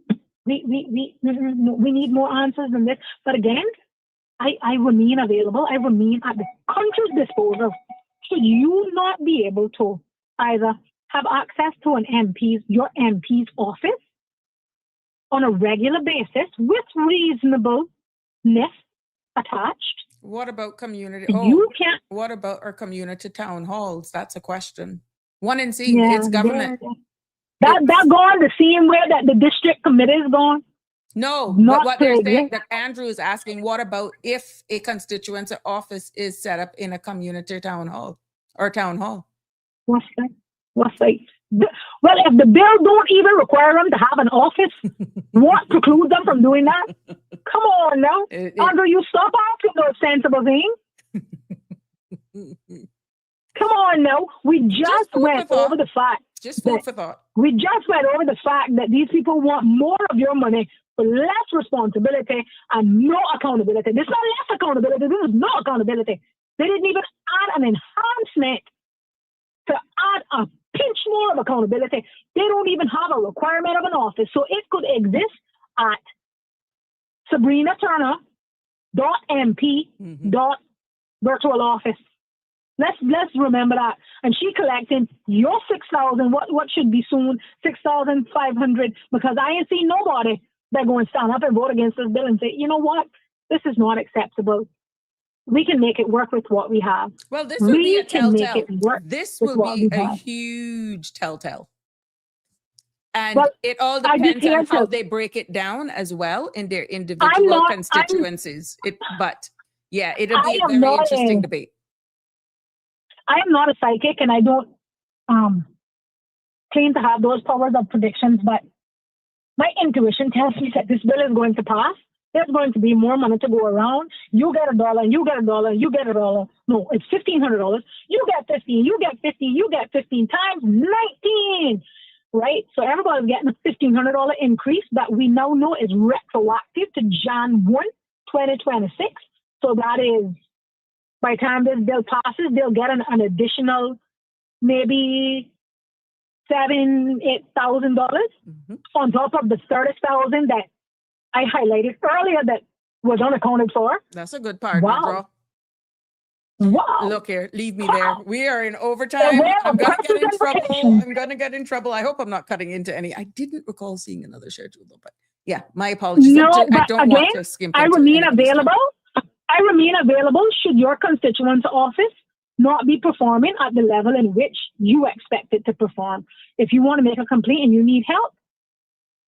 we need more answers than this. But again, I remain available. I remain at the country's disposal. Should you not be able to either have access to your MP's office on a regular basis with reasonableness attached? What about community? What about our community town halls? That's a question. One in C, it's government. That gone the same way that the district committee is gone. No, but what they're saying, that Andrew is asking, what about if a constituency office is set up in a community town hall or town hall? What's that? Well, if the bill don't even require them to have an office, what precludes them from doing that? Come on now. Andrew, you stop asking those sensible things. Come on now. We just went over the fact. Just food for thought. We just went over the fact that these people want more of your money for less responsibility and no accountability. This is not less accountability. This is no accountability. They didn't even add an enhancement to add a pinch more of accountability. They don't even have a requirement of an office. So it could exist at sabrinaturner.mp.virtual office. Let's remember that. And she collecting your 6,000, what should be soon 6,500, because I ain't seen nobody that going to stand up and vote against this bill and say, you know what, this is not acceptable. We can make it work with what we have. Well, this will be a telltale. This will be a huge telltale. And it all depends on how they break it down as well in their individual constituencies. It'll be a very interesting debate. I am not a psychic and I don't claim to have those powers of predictions, but my intuition tells me that this bill is going to pass. There's going to be more money to go around. You get $1, you get $1, you get $1. No, it's $1,500. You get 15, you get 50, you get 15 times 19, right? So everybody's getting a $1,500 increase that we now know is retroactive to Jan 1, 2026. So that is by the time this bill passes, they'll get an additional maybe $7,000-8,000 on top of the 30,000 that I highlighted earlier that was unaccounted for. That's a good part, Wow. girl. Wow. Look here, leave me there. We are in overtime. Well, I'm going to get in trouble. representation. I'm going to get in trouble. I hope I'm not cutting into any. I didn't recall seeing another schedule, though, but yeah, my apologies. No, I but don't want again, to skimp I into remain anybody's time. available. I remain available should your constituent's office not be performing at the level in which you expect it to perform. If you want to make a complaint and you need help,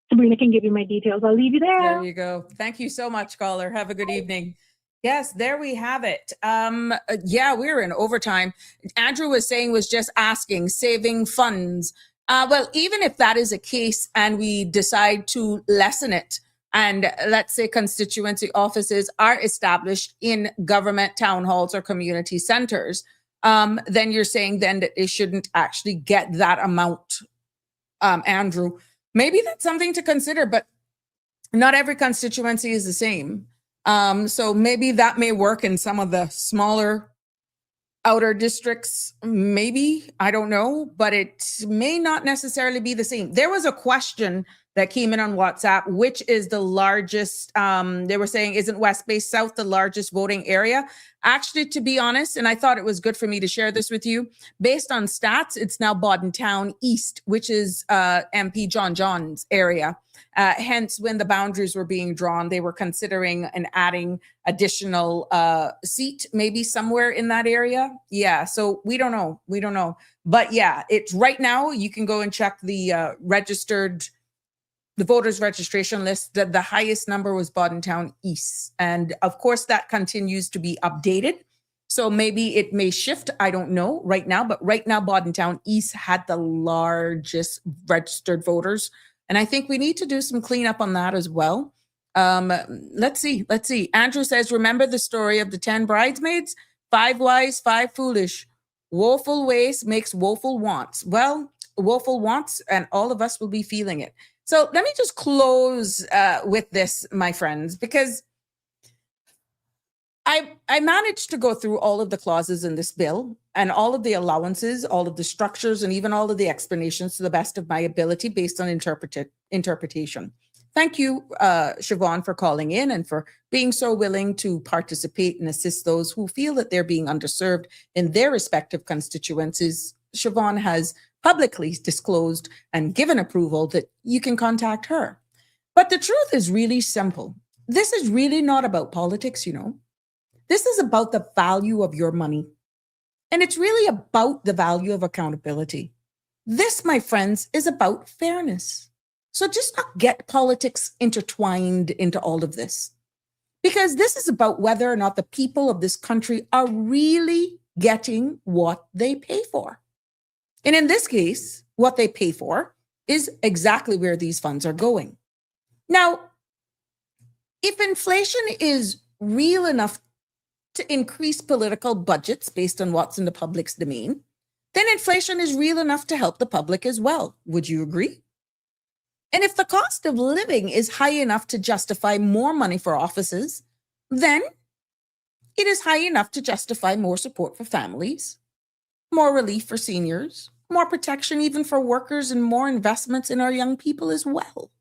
Sabrina can give you my details. I'll leave you there. There you go. Thank you so much, caller. Have a good evening. Yes, there we have it. Yeah, we're in overtime. Andrew was just asking, saving funds. Well, even if that is a case and we decide to lessen it, and let's say constituency offices are established in government town halls or community centers, then you're saying then that they shouldn't actually get that amount, Andrew. Maybe that's something to consider, but not every constituency is the same. So maybe that may work in some of the smaller outer districts, maybe, I don't know, but it may not necessarily be the same. There was a question that came in on WhatsApp, which is the largest, they were saying, isn't West Bay South the largest voting area? Actually, to be honest, and I thought it was good for me to share this with you, based on stats, it's now Town East, which is MP John John's area. Hence, when the boundaries were being drawn, they were considering and adding additional seat, maybe somewhere in that area. Yeah, so we don't know. We don't know. But yeah, it's right now, you can go and check the the voters registration list. The highest number was Town East. And of course, that continues to be updated. So maybe it may shift. I don't know right now. But right now, Town East had the largest registered voters. And I think we need to do some cleanup on that as well. Let's see. Andrew says, remember the story of the 10 bridesmaids? 5 wise, 5 foolish. Woeful ways makes woeful wants. Well, woeful wants, and all of us will be feeling it. So let me just close with this, my friends, because I managed to go through all of the clauses in this bill and all of the allowances, all of the structures, and even all of the explanations to the best of my ability based on interpretation. Thank you, Siobhan, for calling in and for being so willing to participate and assist those who feel that they're being underserved in their respective constituencies. Siobhan has publicly disclosed and given approval that you can contact her. But the truth is really simple. This is really not about politics, you know. This is about the value of your money. And it's really about the value of accountability. This, my friends, is about fairness. So just not get politics intertwined into all of this. Because this is about whether or not the people of this country are really getting what they pay for. And in this case, what they pay for is exactly where these funds are going. Now, if inflation is real enough to increase political budgets based on what's in the public's domain, then inflation is real enough to help the public as well. Would you agree? And if the cost of living is high enough to justify more money for offices, then it is high enough to justify more support for families, more relief for seniors, more protection even for workers, and more investments in our young people as well.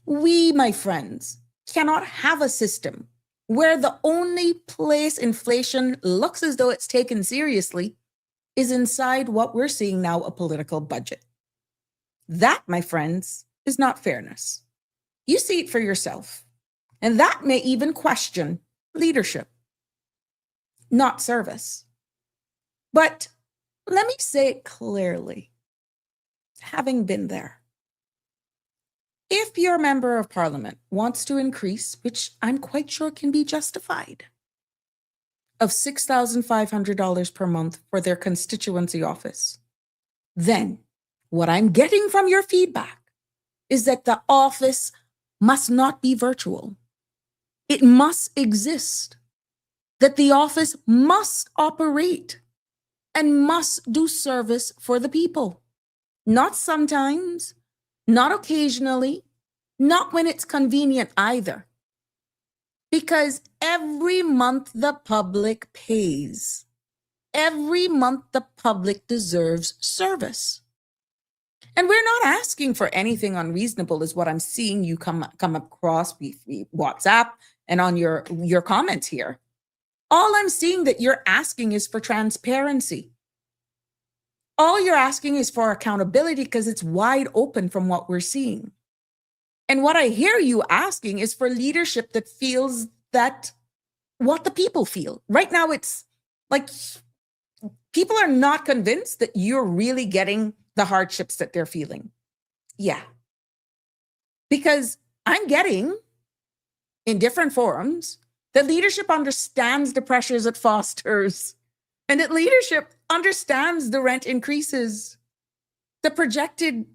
We, my friends, cannot have a system where the only place inflation looks as though it's taken seriously is inside what we're seeing now, a political budget. That, my friends, is not fairness. You see it for yourself. And that may even question leadership, not service. But let me say it clearly, having been there. If your member of parliament wants to increase, which I'm quite sure can be justified, of $6,500 per month for their constituency office, then what I'm getting from your feedback is that the office must not be virtual. It must exist. That the office must operate and must do service for the people. Not sometimes, not occasionally, not when it's convenient either. Because every month the public pays. Every month the public deserves service. And we're not asking for anything unreasonable, is what I'm seeing you come across via WhatsApp and on your comments here. All I'm seeing that you're asking is for transparency. All you're asking is for accountability because it's wide open from what we're seeing. And what I hear you asking is for leadership that feels that what the people feel. Right now, it's like people are not convinced that you're really getting the hardships that they're feeling. Yeah. Because I'm getting in different forums that leadership understands the pressures it fosters and that leadership understands the rent increases, the projected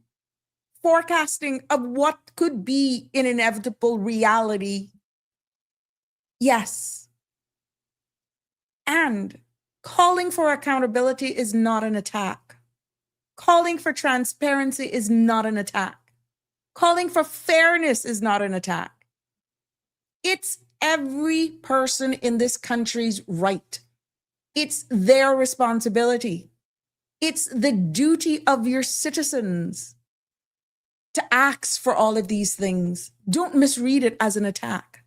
forecasting of what could be an inevitable reality. Yes. And calling for accountability is not an attack. Calling for transparency is not an attack. Calling for fairness is not an attack. It's every person in this country's right. It's their responsibility. It's the duty of your citizens to ask for all of these things. Don't misread it as an attack.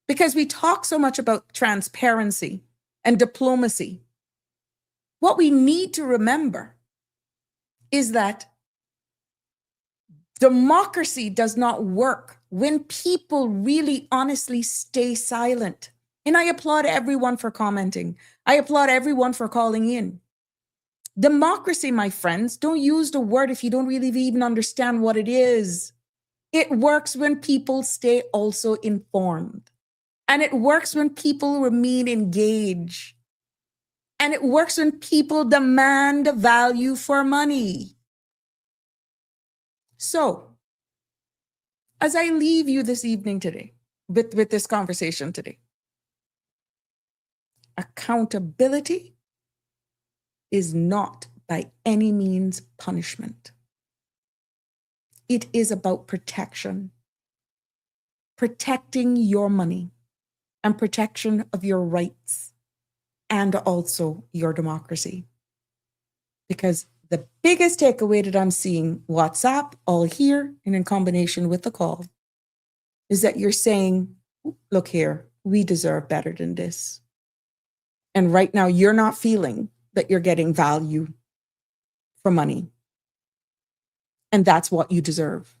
Because we talk so much about transparency and diplomacy. What we need to remember is that democracy does not work when people really honestly stay silent. And I applaud everyone for commenting. I applaud everyone for calling in. Democracy, my friends, don't use the word if you don't really even understand what it is. It works when people stay also informed. And it works when people remain engaged. And it works when people demand value for money. So, as I leave you this evening today, with this conversation today, accountability is not by any means punishment. It is about protection. Protecting your money and protection of your rights and also your democracy. Because the biggest takeaway that I'm seeing, WhatsApp, all here, and in combination with the call, is that you're saying, look here, we deserve better than this. And right now, you're not feeling that you're getting value for money. And that's what you deserve.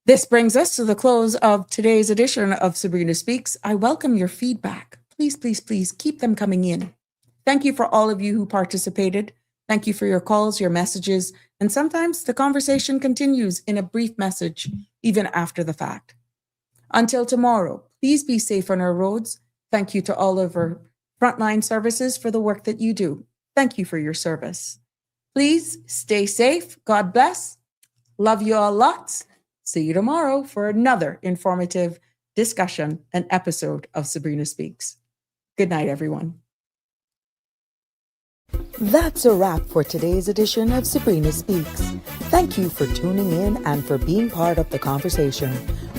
This brings us to the close of today's edition of Sabrina Speaks. I welcome your feedback. Please, please, please keep them coming in. Thank you for all of you who participated. Thank you for your calls, your messages, and sometimes the conversation continues in a brief message, even after the fact. Until tomorrow, please be safe on our roads. Thank you to all of our frontline services for the work that you do. Thank you for your service. Please stay safe. God bless. Love you all lots. See you tomorrow for another informative discussion and episode of Sabrina Speaks. Good night, everyone. That's a wrap for today's edition of Sabrina Speaks. Thank you for tuning in and for being part of the conversation.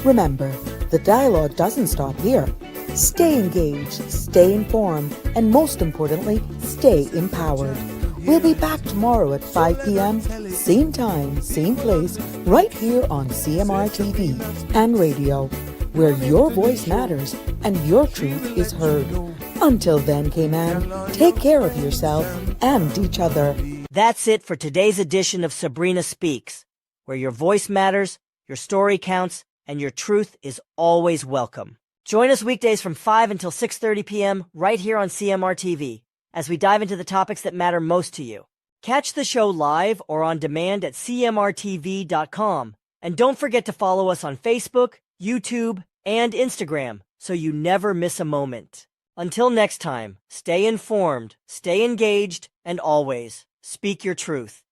Remember, the dialogue doesn't stop here. Stay engaged, stay informed, and most importantly, stay empowered. We'll be back tomorrow at 5 p.m., same time, same place, right here on CMR TV and radio, where your voice matters and your truth is heard. Until then, Cayman, take care of yourself and each other. That's it for today's edition of Sabrina Speaks, where your voice matters, your story counts, and your truth is always welcome. Join us weekdays from 5 until 6:30 p.m. right here on CMR TV as we dive into the topics that matter most to you. Catch the show live or on demand at cmrtv.com. And don't forget to follow us on Facebook, YouTube, and Instagram so you never miss a moment. Until next time, stay informed, stay engaged, and always speak your truth.